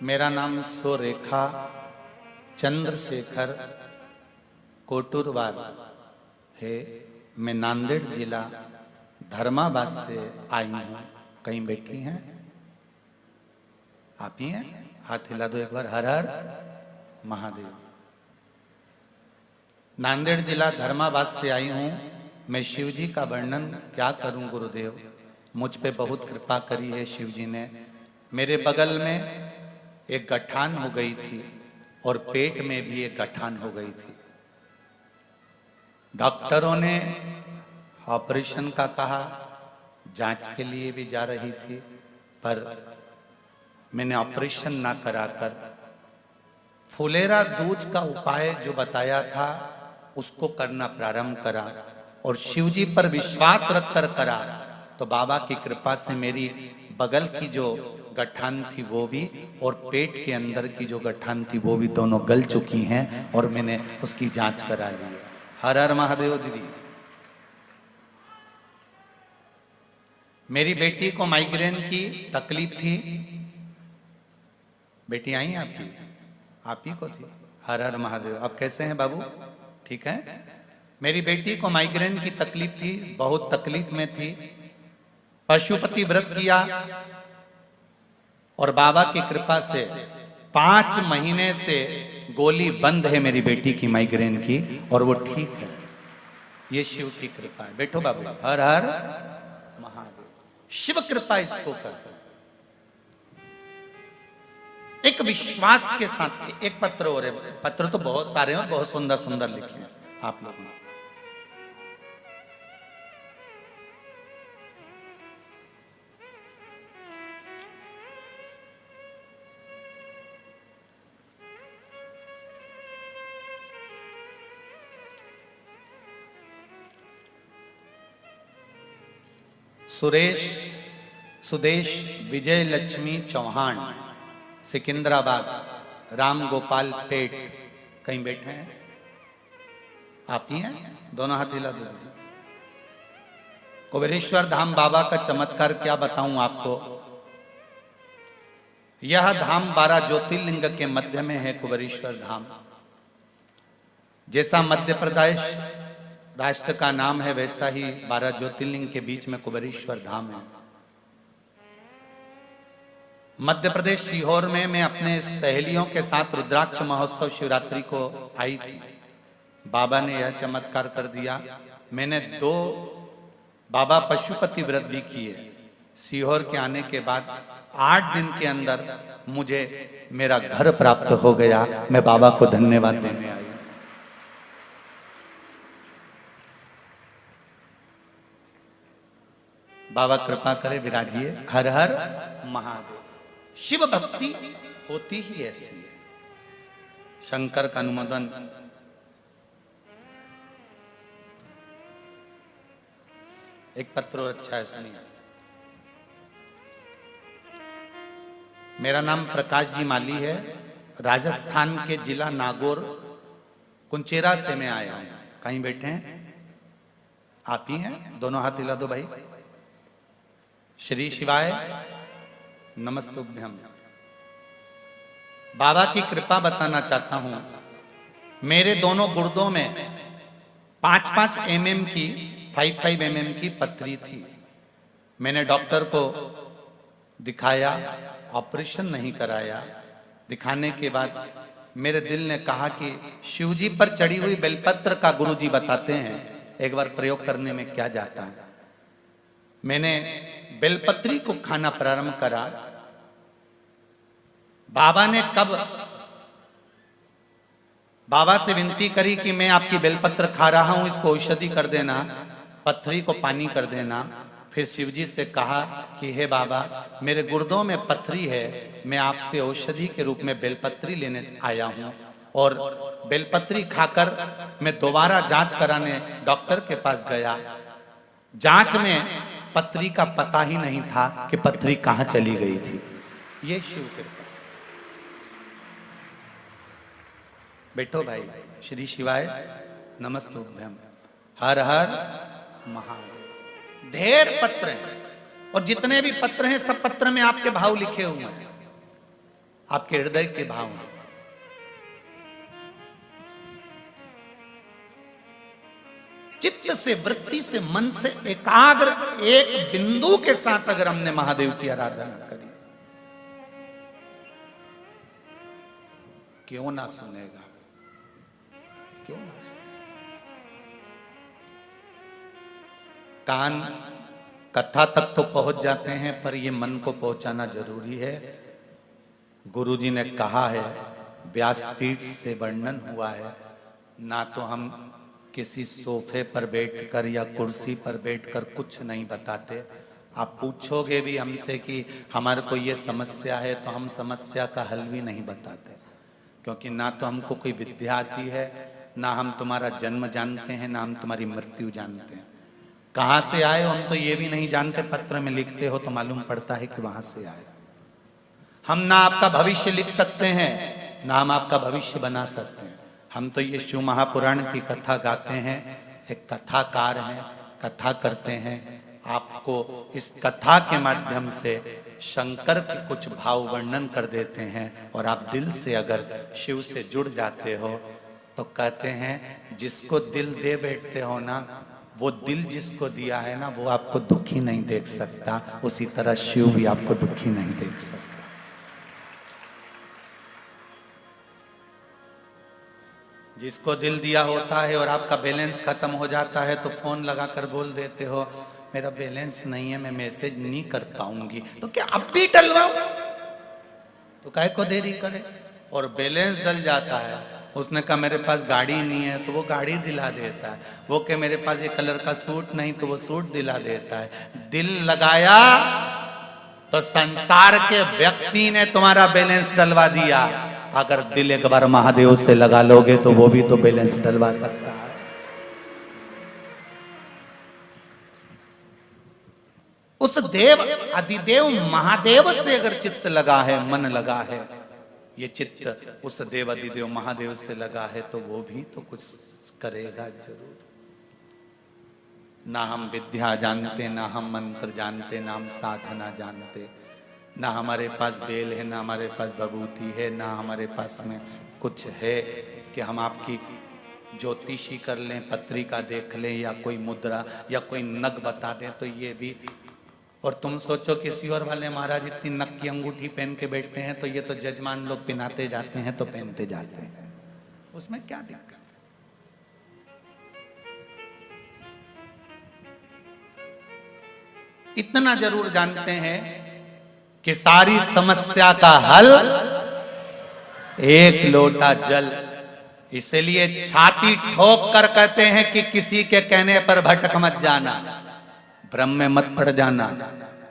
मेरा नाम सुरेखा चंद्रशेखर कोटुरवार है। मैं नांदेड़ जिला धर्माबाद से आई हूँ। कहीं बैठी हैं आप ही हैं? हाथ हिला दो एक बार। हर हर महादेव। नांदेड़ जिला धर्माबाद से आई हूँ। मैं शिव जी का वर्णन क्या करूं गुरुदेव, मुझ पे बहुत कृपा करी है शिव जी ने। मेरे बगल में एक गठान हो गई थी और पेट में भी एक गठान हो गई थी। डॉक्टरों ने ऑपरेशन का कहा, जांच के लिए भी जा रही थी, पर मैंने ऑपरेशन ना कराकर फुलेरा दूज का उपाय जो बताया था उसको करना प्रारंभ करा और शिव जी पर विश्वास रखकर करा। तो बाबा की कृपा से मेरी बगल की जो गठान थी वो भी और पेट के अंदर की जो गठान थी वो भी दोनों गल चुकी हैं और मैंने उसकी जांच करा ली है। हर हर महादेव। दीदी, मेरी बेटी को माइग्रेन की तकलीफ थी। बेटी आई आपकी? आप ही को थी? हर हर महादेव। अब कैसे हैं बाबू? ठीक है। मेरी बेटी को माइग्रेन की तकलीफ थी, बहुत तकलीफ में थी। पशुपति व्रत किया और बाबा की कृपा से 5 महीने से गोली बंद है मेरी बेटी की माइग्रेन की और वो ठीक है। ये शिव की कृपा है। बैठो बाबू। हर हर महादेव। शिव कृपा इसको कर। एक विश्वास के साथ एक पत्र और है। पत्र तो बहुत सारे हैं, बहुत सुंदर सुंदर लिखे हैं आप लोगों ने। सुदेश विजय लक्ष्मी चौहान, सिकंदराबाद, राम गोपाल पेट, कहीं बैठे हैं? आप ही हैं? दोनों हाथ हिला दो। कुबेरेश्वर धाम बाबा का चमत्कार क्या बताऊं आपको। यह धाम 12 ज्योतिर्लिंग के मध्य में है। कुबेरेश्वर धाम जैसा मध्य प्रदेश राष्ट्र का नाम है, वैसा ही 12 ज्योतिर्लिंग के बीच में कुबेरेश्वर धाम है। मध्य प्रदेश सीहोर में मैं अपने सहेलियों के साथ रुद्राक्ष महोत्सव शिवरात्रि को आई थी। बाबा ने यह चमत्कार कर दिया। मैंने 2 बाबा पशुपति व्रत भी किए। सीहोर के आने के बाद 8 दिन के अंदर मुझे मेरा घर प्राप्त हो गया। मैं बाबा को धन्यवाद देने आई। बाबा कृपा करे, विराजिए। हर हर महादेव। शिव भक्ति होती ही ऐसी है। शंकर का अनुमोदन। एक पत्र और अच्छा है, सुनिए। मेरा नाम प्रकाश जी माली है। राजस्थान के जिला नागौर कुंचेरा से मैं आया हूं। कहीं बैठे हैं? आप ही हैं? दोनों हाथ हिला दो भाई। श्री शिवाय नमस्तुभ्यम। बाबा की कृपा बताना चाहता हूं। मेरे दोनों गुर्दों में 5-5 mm की 5-5 mm की पथरी थी। मैंने डॉक्टर को दिखाया, ऑपरेशन नहीं कराया। दिखाने के बाद मेरे दिल ने कहा कि शिवजी पर चढ़ी हुई बेलपत्र का गुरुजी बताते हैं, एक बार प्रयोग करने में क्या जाता है। मैंने बेलपत्री को खाना प्रारंभ करा। बाबा ने कब बाबा से विनती करी कि मैं आपकी बेलपत्र खा रहा हूं, इसको औषधि कर देना, पथरी को पानी कर देना। फिर शिवजी से कहा कि हे बाबा, मेरे गुर्दों में पथरी है, मैं आपसे औषधि के रूप में बेलपत्री लेने आया हूं। और बेलपत्री खाकर मैं दोबारा जांच कराने डॉक्टर के पास गया। जांच में पथरी का पता ही नहीं था कि पथरी कहां चली गई थी। ये शिव कृपा। बैठो भाई। श्री शिवाय नमस्तुभ्यम। हर हर महादेव। ढेर पत्र हैं, और जितने भी पत्र हैं सब पत्र में आपके भाव लिखे हुए हैं, आपके हृदय के भाव हैं। चित्त से, वृत्ति से, मन से एकाग्र एक बिंदु के साथ अगर हमने महादेव की आराधना करी, क्यों ना सुनेगा, क्यों ना सुनेगा। कान कथा तक तो पहुंच जाते हैं, पर ये मन को पहुंचाना जरूरी है। गुरुजी ने कहा है, व्यासपीठ से वर्णन हुआ है, ना तो हम किसी सोफे पर बैठकर या कुर्सी पर बैठकर कुछ नहीं बताते। आप पूछोगे भी हमसे कि हमारे को ये समस्या है, तो हम समस्या का हल भी नहीं बताते, क्योंकि ना तो हमको कोई विद्या आती है, ना हम तुम्हारा जन्म जानते हैं, ना हम तुम्हारी मृत्यु जानते हैं। कहाँ से आए हो हम तो ये भी नहीं जानते। पत्र में लिखते हो तो मालूम पड़ता है कि वहां से आए। हम ना आपका भविष्य लिख सकते हैं, ना हम आपका भविष्य बना सकते हैं। हम तो ये शिव महापुराण की कथा गाते हैं, एक कथाकार हैं, कथा करते हैं। आपको इस कथा के माध्यम से शंकर के कुछ भाव वर्णन कर देते हैं, और आप दिल से अगर शिव से जुड़ जाते हो तो कहते हैं जिसको दिल दे बैठते हो ना, वो दिल जिसको दिया है ना, वो आपको दुखी नहीं देख सकता। उसी तरह शिव भी आपको दुखी नहीं देख सकता। जिसको दिल दिया होता है और आपका बैलेंस खत्म हो जाता है तो फोन लगाकर बोल देते हो मेरा बैलेंस नहीं है, मैं मैसेज नहीं कर पाऊंगी। तो क्या अब भी डलवाओ? तो काहे को देरी करे? और बैलेंस डल जाता है, उसने कहा मेरे पास गाड़ी नहीं है, तो वो गाड़ी दिला देता है। वो कहे मेरे पास ये कलर का सूट नहीं, तो वो सूट दिला देता है। दिल लगाया तो संसार के व्यक्ति ने तुम्हारा बैलेंस डलवा दिया। अगर दिल एक बार महादेव से लगा लोगे तो वो भी तो बैलेंस डलवा सकता है। उस देव अधिदेव महादेव से अगर चित्त लगा है, मन लगा है, ये चित्त उस देवाधिदेव महादेव से लगा है तो वो भी तो कुछ करेगा जरूर। ना हम विद्या जानते, ना हम मंत्र जानते, ना हम साधना जानते, ना हमारे पास बेल है, ना हमारे पास भभूति है, ना हमारे पास में कुछ है कि हम आपकी ज्योतिषी कर लें, पत्रिका देख लें, या कोई मुद्रा या कोई नग बता दें तो ये भी। और तुम सोचो किसी और वाले महाराज इतनी नग की अंगूठी पहन के बैठते हैं तो ये तो जजमान लोग पहनाते जाते हैं तो पहनते जाते हैं, उसमें क्या दिक्कत? इतना जरूर जानते हैं कि सारी समस्या का हल एक लोटा जल। इसलिए छाती ठोक कर कहते हैं कि किसी के कहने पर भटक मत जाना, भ्रम में मत पड़ जाना,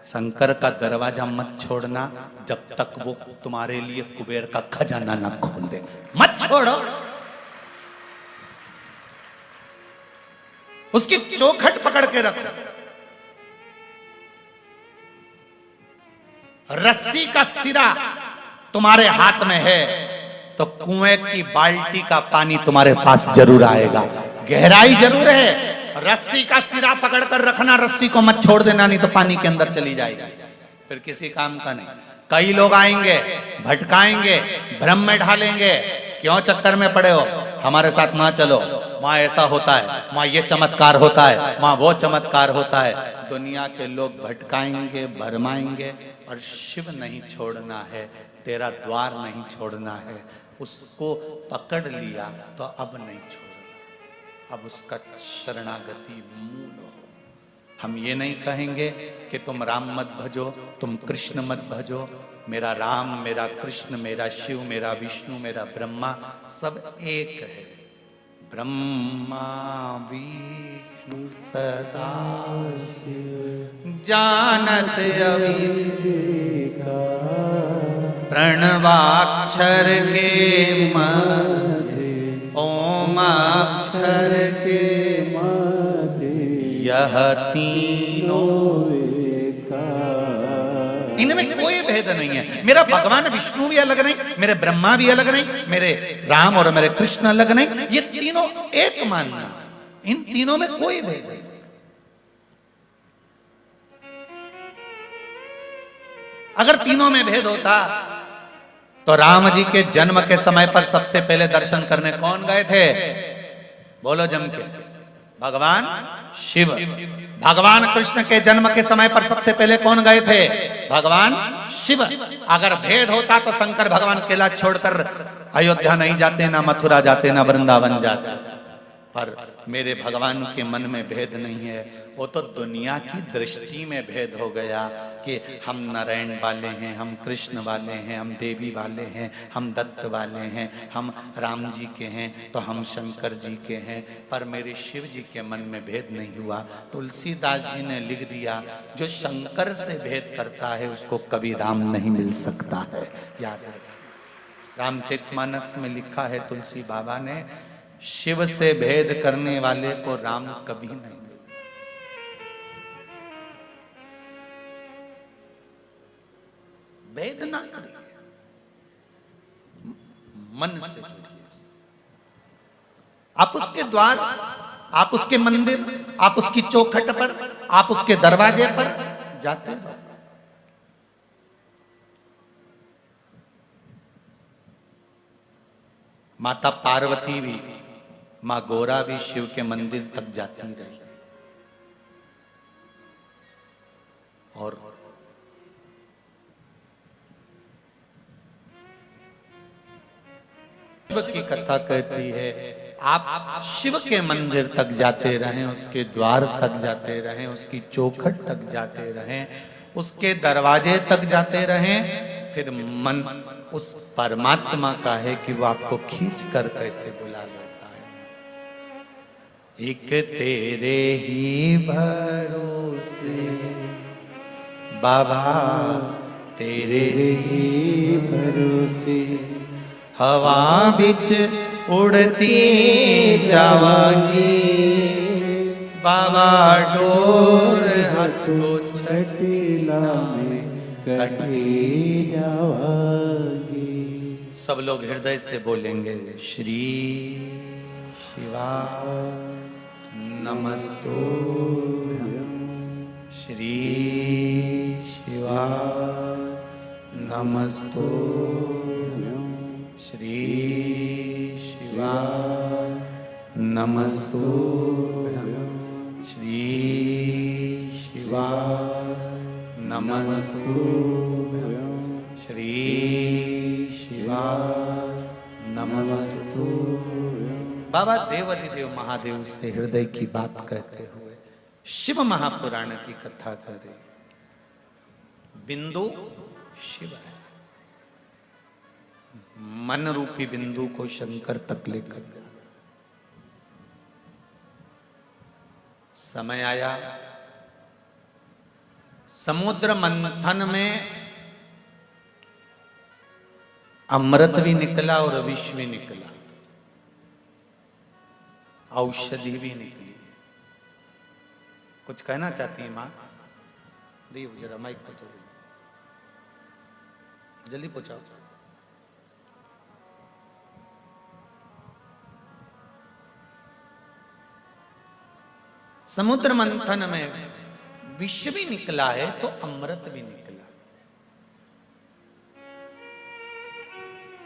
शंकर का दरवाजा मत छोड़ना जब तक वो तुम्हारे लिए कुबेर का खजाना ना खोल दे। मत छोड़ो, उसकी चौखट पकड़ के रखो। रस्सी का सिरा तुम्हारे हाथ में है तो कुएं की बाल्टी का पानी तुम्हारे पास जरूर आएगा। गहराई जरूर है, रस्सी का सिरा पकड़कर रखना, रस्सी को मत छोड़ देना, नहीं तो पानी के अंदर चली जाएगी, फिर किसी काम का नहीं। कई लोग आएंगे, भटकाएंगे, भ्रम में ढालेंगे, क्यों चक्कर में पड़े हो, हमारे साथ वहां चलो, वहां ऐसा होता है, वहां ये चमत्कार होता है, वहां वो चमत्कार होता है। दुनिया के लोग भटकाएंगे, भरमाएंगे, और शिव नहीं छोड़ना है, तेरा द्वार नहीं छोड़ना है। उसको पकड़ लिया तो अब नहीं छोड़ना, अब उसका शरणागति मूल हो। हम ये नहीं कहेंगे कि तुम राम मत भजो, तुम कृष्ण मत भजो। मेरा राम, मेरा कृष्ण, मेरा शिव, मेरा विष्णु, मेरा ब्रह्मा सब एक है। ब्रह्मा विष्णु सदा जानत अविवेका, प्रणवाक्षर के मध्य ओम अक्षर के मध्य यह तीनों एका। इनमें कोई भेद नहीं है। मेरा भगवान विष्णु भी अलग नहीं, मेरे ब्रह्मा भी अलग नहीं, मेरे राम और मेरे कृष्ण अलग नहीं, ये तीनों एक मानना। इन तीनों में कोई भेद नहीं। अगर तीनों में भेद होता तो राम जी के जन्म के समय पर सबसे पहले दर्शन करने कौन गए थे? बोलो जम के। भगवान शिव। भगवान कृष्ण के जन्म के समय पर सबसे पहले कौन गए थे? भगवान शिव। अगर भेद होता तो शंकर भगवान केला छोड़कर अयोध्या नहीं जाते, ना मथुरा जाते, ना वृंदावन जाते। पर मेरे भगवान के मन में भेद नहीं है, वो तो दुनिया की दृष्टि में भेद हो गया कि हम नारायण वाले हैं, हम कृष्ण वाले हैं, हम देवी वाले हैं, हम दत्त वाले हैं, हम राम जी के हैं तो हम शंकर जी के हैं। पर मेरे शिव जी के मन में भेद नहीं हुआ। तुलसीदास जी ने लिख दिया, जो शंकर से भेद करता है उसको कभी राम नहीं मिल सकता है। याद है, रामचरितमानस में लिखा है तुलसी बाबा ने, शिव से भेद करने वाले को राम कभी नहीं मिलता। भेद ना करिए, मन से जुड़िए। आप उसके द्वार, आप उसके मंदिर, आप उसकी चौखट पर, आप उसके दरवाजे पर जाते रहो। माता पार्वती भी, मां गौरा भी शिव के मंदिर तक जाती रही। और शिव की कथा कहती है, आप शिव के मंदिर तक जाते रहें, उसके द्वार तक जाते रहें, उसकी चौखट तक जाते रहें, उसके दरवाजे तक जाते रहें, फिर मन उस परमात्मा का है कि वो आपको खींच कर कैसे बुला लेता है। एक तेरे ही भरोसे बाबा, तेरे ही भरोसे हवा बिच उड़ती जावांगी, बाबा डोर हाथों छठीला में कटी जावांगी। सब लोग हृदय से बोलेंगे श्री शिवाय नमस्तुभ्यं, श्री शिवाय नमस्तुभ्यं, श्री शिवाय नमस्तुभ्यं, श्री शिवाय नमस्तुभ्यं, श्री शिवाय नमस्तुभ्यं। बाबा देवाधिदेव महादेव से हृदय की बात कहते हुए शिव महापुराण की कथा करे। बिंदु शिव है, मन रूपी बिंदु को शंकर तक लेकर जा। समय आया, समुद्र मंथन में अमृत भी निकला और विष भी निकला, औषधि भी निकली। कुछ कहना चाहती है मां? दी जरा माइक पहुंचाओ, जल्दी पहुंचाओ। समुद्र मंथन में विष भी निकला है तो अमृत भी निकला।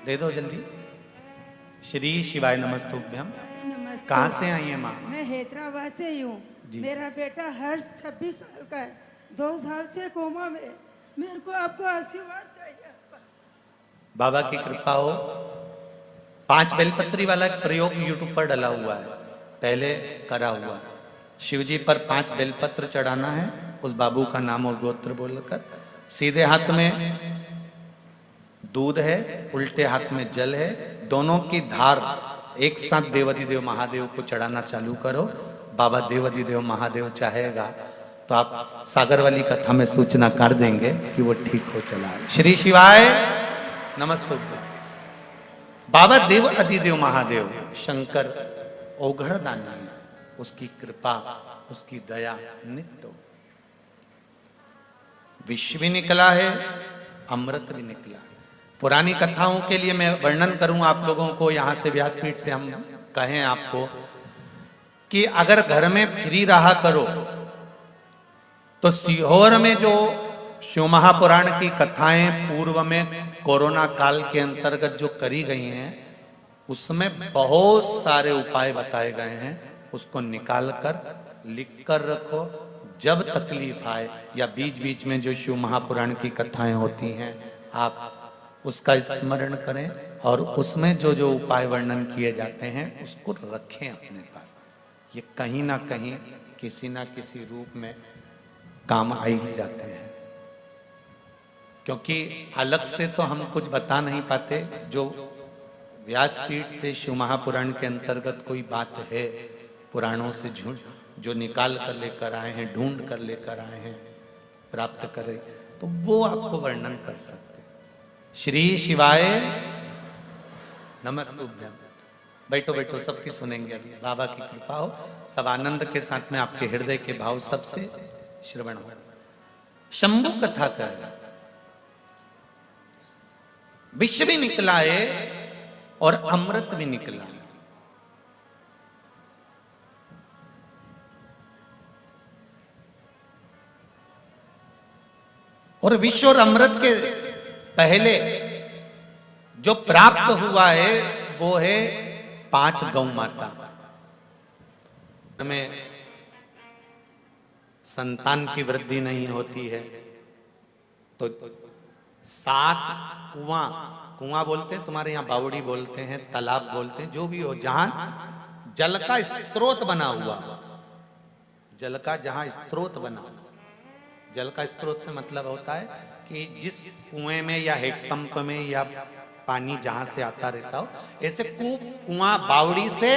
दे दो जल्दी। श्री शिवाय नमस्तुभ्यम। नमस्ते। कहाँ से आई है माँ? मैं हैदराबाद से ही हूँ। जी। मेरा बेटा हर्ष 26 साल का है, 2 साल से कोमा में। मेरे को आपको आशीर्वाद चाहिए। बाबा की कृपा हो। 5 बेलपत्री वाला एक प्रयोग यूट्यूब पर डला हुआ है, पहले करा हुआ। शिव जी पर 5 बेलपत्र चढ़ाना है, उस बाबू का नाम और गोत्र बोलकर। सीधे हाथ में दूध है, उल्टे हाथ में जल है, दोनों की धार एक साथ देवाधिदेव महादेव को चढ़ाना चालू करो। बाबा देवाधिदेव महादेव चाहेगा तो आप सागर वाली कथा में सूचना कर देंगे कि वो ठीक हो चला है। श्री शिवाय नमस्तुभ्यं। बाबा देवाधिदेव महादेव शंकर ओघड़ दानी, उसकी कृपा, उसकी दया नित्य। विष भी निकला है, अमृत भी निकला है। पुरानी कथाओं के लिए मैं वर्णन करूं आप लोगों को, यहां से व्यासपीठ से हम कहें आपको कि अगर घर में फ्री रहा करो तो सीहोर में जो शिव महापुराण की कथाएं पूर्व में कोरोना काल के अंतर्गत जो करी गई हैं, उसमें बहुत सारे उपाय बताए गए हैं। उसको निकाल कर लिख कर रखो। जब तकलीफ आए या बीच बीच में जो शिव महापुराण की कथाएं होती हैं, आप उसका स्मरण करें और उसमें जो जो उपाय वर्णन किए जाते हैं उसको रखें अपने पास। ये कहीं ना कहीं किसी ना किसी रूप में काम आ ही जाते हैं, क्योंकि अलग से तो हम कुछ बता नहीं पाते। जो व्यासपीठ से शिव महापुराण के अंतर्गत कोई बात है, पुराणों से झूठ जो निकाल कर लेकर आए हैं, ढूंढ कर लेकर आए हैं, प्राप्त करें, तो वो आपको वर्णन कर सकते। श्री शिवाय नमस्तुभ्यं। बैठो बैठो, सबकी सुनेंगे अभी। बाबा की कृपा हो, सब आनंद के साथ में आपके हृदय के भाव सबसे श्रवण हो। शंभु कथा कर, विष भी निकला है और अमृत भी निकला है। और विष और अमृत के पहले जो प्राप्त हुआ है वो है 5 गौ माता। में संतान की वृद्धि नहीं होती है तो 7 कुआं, कुआं बोलते हैं, तुम्हारे यहाँ बावड़ी बोलते हैं, तालाब बोलते हैं, जो भी हो, जहां जल का स्रोत बना हुआ, जल का जहां स्रोत बना, जल का स्रोत से मतलब होता है कि जिस कुएं में या हेडपंप में या पानी जहां से आता रहता हो, ऐसे कुआं बावड़ी से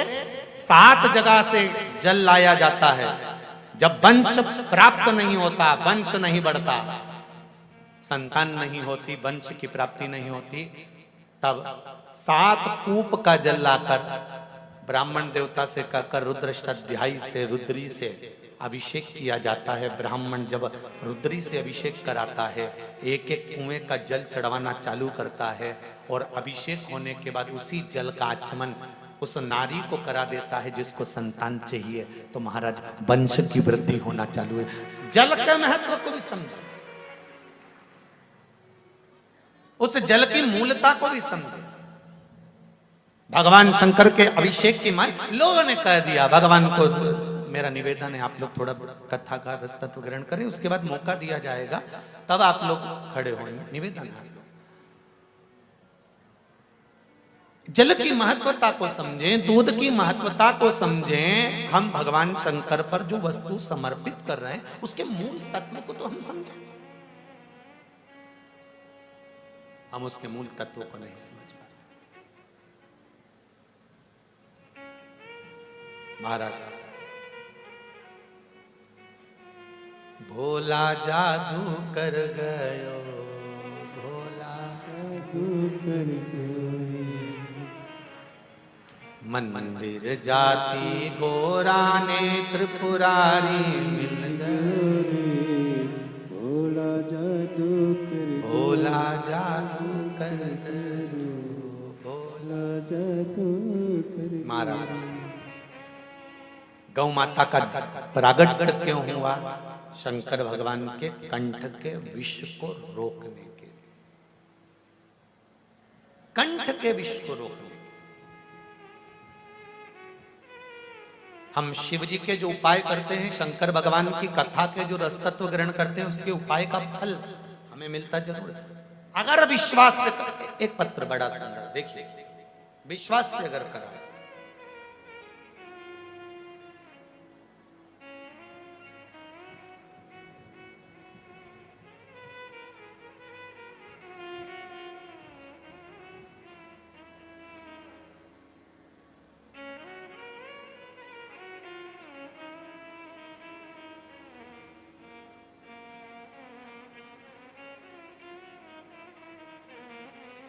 7 जगह से जल लाया जाता है। जब वंश प्राप्त नहीं होता, वंश नहीं बढ़ता, संतान नहीं होती, वंश की प्राप्ति नहीं होती, तब 7 कूप का जल लाकर ब्राह्मण देवता से कहकर रुद्रष्टाध्यायी से, रुद्री से अभिषेक किया जाता है। ब्राह्मण जब रुद्री से अभिषेक कराता है, एक एक कुएं का जल चढ़वाना चालू करता है और अभिषेक होने के बाद उसी जल का आचमन उस नारी को करा देता है जिसको संतान चाहिए। तो महाराज वंश की वृद्धि होना चालू है। जल के महत्व को भी समझो, उस जल की मूलता को भी समझे। भगवान शंकर के अभिषेक की मां लोगों ने कह दिया, भगवान को मेरा निवेदन है आप लोग थोड़ा कथा का रसतत्व ग्रहण करें, उसके बाद मौका दिया जाएगा तब आप लोग खड़े होंगे। निवेदन है जल की महत्वता को समझें, दूध की महत्वता को समझें। हम भगवान शंकर पर जो वस्तु समर्पित कर रहे हैं उसके मूल तत्व को तो हम समझें। हम उसके मूल तत्व को नहीं समझ पाते। महाराज भोला जादू कर गयो, भोला जादू कर गयो, मंदिर जाति गोरा ने त्रिपुरारी मिल गए, भोला जादू कर, भोला जादू कर गयो, भोला जादू कर। महाराज गौ माता का प्रागट्य क्यों हुआ? शंकर भगवान के कंठ के विष को रोकने के लिए, कंठ के विष को रोकने के। हम शिव जी के जो उपाय करते हैं, शंकर भगवान की कथा के जो रसतत्व ग्रहण करते हैं, उसके उपाय का फल हमें मिलता जरूर है अगर विश्वास से करते। एक पत्र बड़ा सुंदर देखिए, विश्वास से अगर करा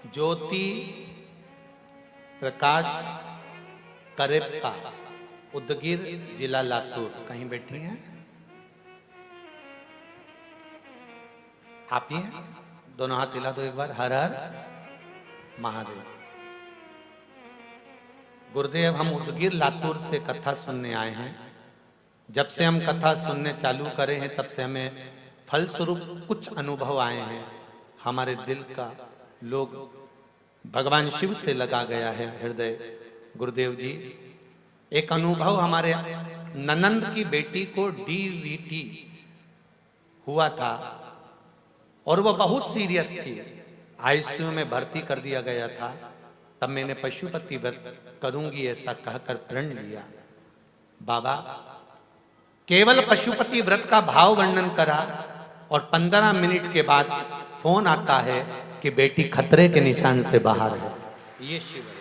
ज्योति प्रकाश करेप्पा, उदगीर जिला लातूर। कहीं बैठी हैं आप ही हैं? दोनों हाथ हिला दो एक बार। हर हर महादेव। गुरुदेव हम उदगीर लातूर से कथा सुनने आए हैं। जब से हम कथा सुनने चालू करे हैं तब से हमें फलस्वरूप कुछ अनुभव आए हैं। हमारे दिल का लोग भगवान शिव से लगा गया है हृदय। गुरुदेव जी एक अनुभव, हमारे ननंद की बेटी को डीवीटी हुआ था और वो बहुत सीरियस थी, आईसीयू में भर्ती कर दिया गया था। तब मैंने पशुपति व्रत करूंगी ऐसा कहकर प्रण लिया। बाबा केवल पशुपति व्रत का भाव वर्णन करा और 15 मिनट के बाद फोन आता है कि बेटी खतरे के निशान से बाहर है। ये शिव है।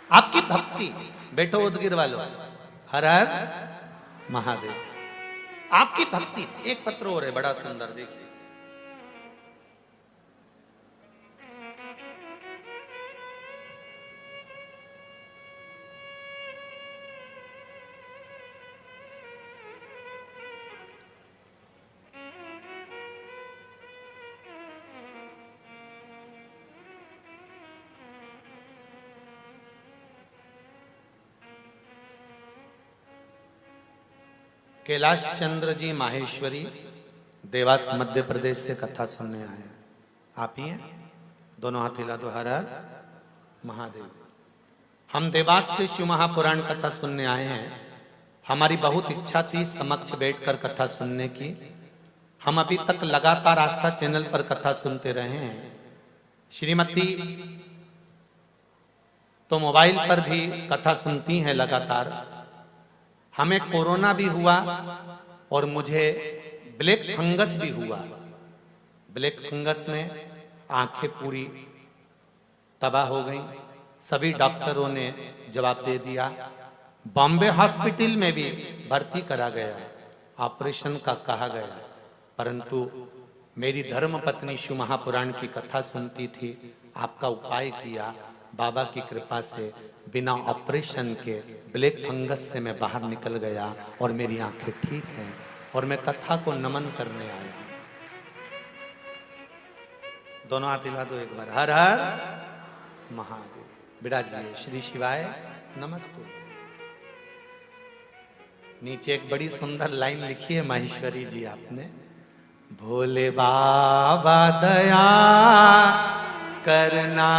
आपकी भक्ति, बैठो उदगीर वालों, हर हर महादेव। आपकी भक्ति। एक पत्र और है बड़ा सुंदर, देखिए। कैलाश चंद्र जी माहेश्वरी, देवास मध्य प्रदेश से कथा सुनने आए हैं। आप ही हैं? दोनों हाथ हिला दो। हर हर महादेव। हम देवास से शिव महापुराण कथा सुनने आए हैं। हमारी बहुत इच्छा थी समक्ष बैठकर कथा सुनने की। हम अभी तक लगातार आस्था चैनल पर कथा सुनते रहे हैं। श्रीमती तो मोबाइल पर भी कथा सुनती हैं लगातार। हमें कोरोना भी हुआ और मुझे ब्लैक फंगस भी हुआ। ब्लैक फंगस में आंखें पूरी तबाह हो गई। सभी डॉक्टरों ने जवाब दे दिया। बॉम्बे हॉस्पिटल में भी भर्ती करा गया, ऑपरेशन का कहा गया, परंतु मेरी धर्म पत्नी शिव महापुराण की कथा सुनती थी। आपका उपाय किया, बाबा की कृपा से बिना ऑपरेशन के ब्लैक फंगस से मैं बाहर निकल गया और मेरी आंखें ठीक हैं और मैं कथा को नमन करने आया। दोनों हाथ हिला दो एक बार, हर हर महादेव। विराजिए श्री शिवाय नमस्तु। नीचे एक बड़ी सुंदर लाइन लिखी है माहेश्वरी जी आपने, भोले बाबा दया करना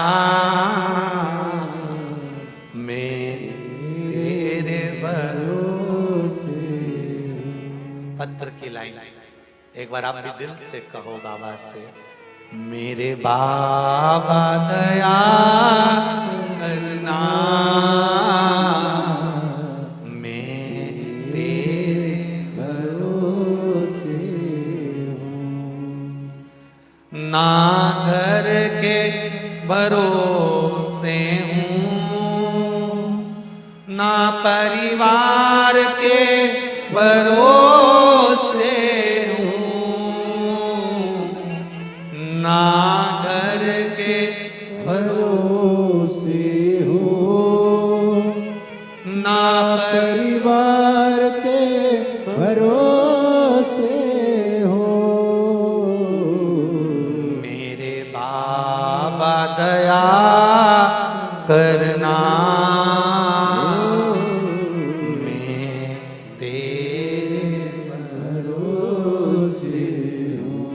मैं तेरे भरोसे। पत्र की लाइन एक बार आप भी दिल से कहो बाबा से, मेरे बाबा दया करना मैं तेरे भरोसे हूँ। ना घर के भरोसे हूँ, ना परिवार के भरोसे ना घर के भरोसे हो, ना परिवार के भरोसे हो। मेरे बाबा दया करना मैं तेरे भरोसे हूँ।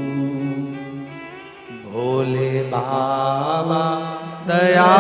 भोले बाबा दया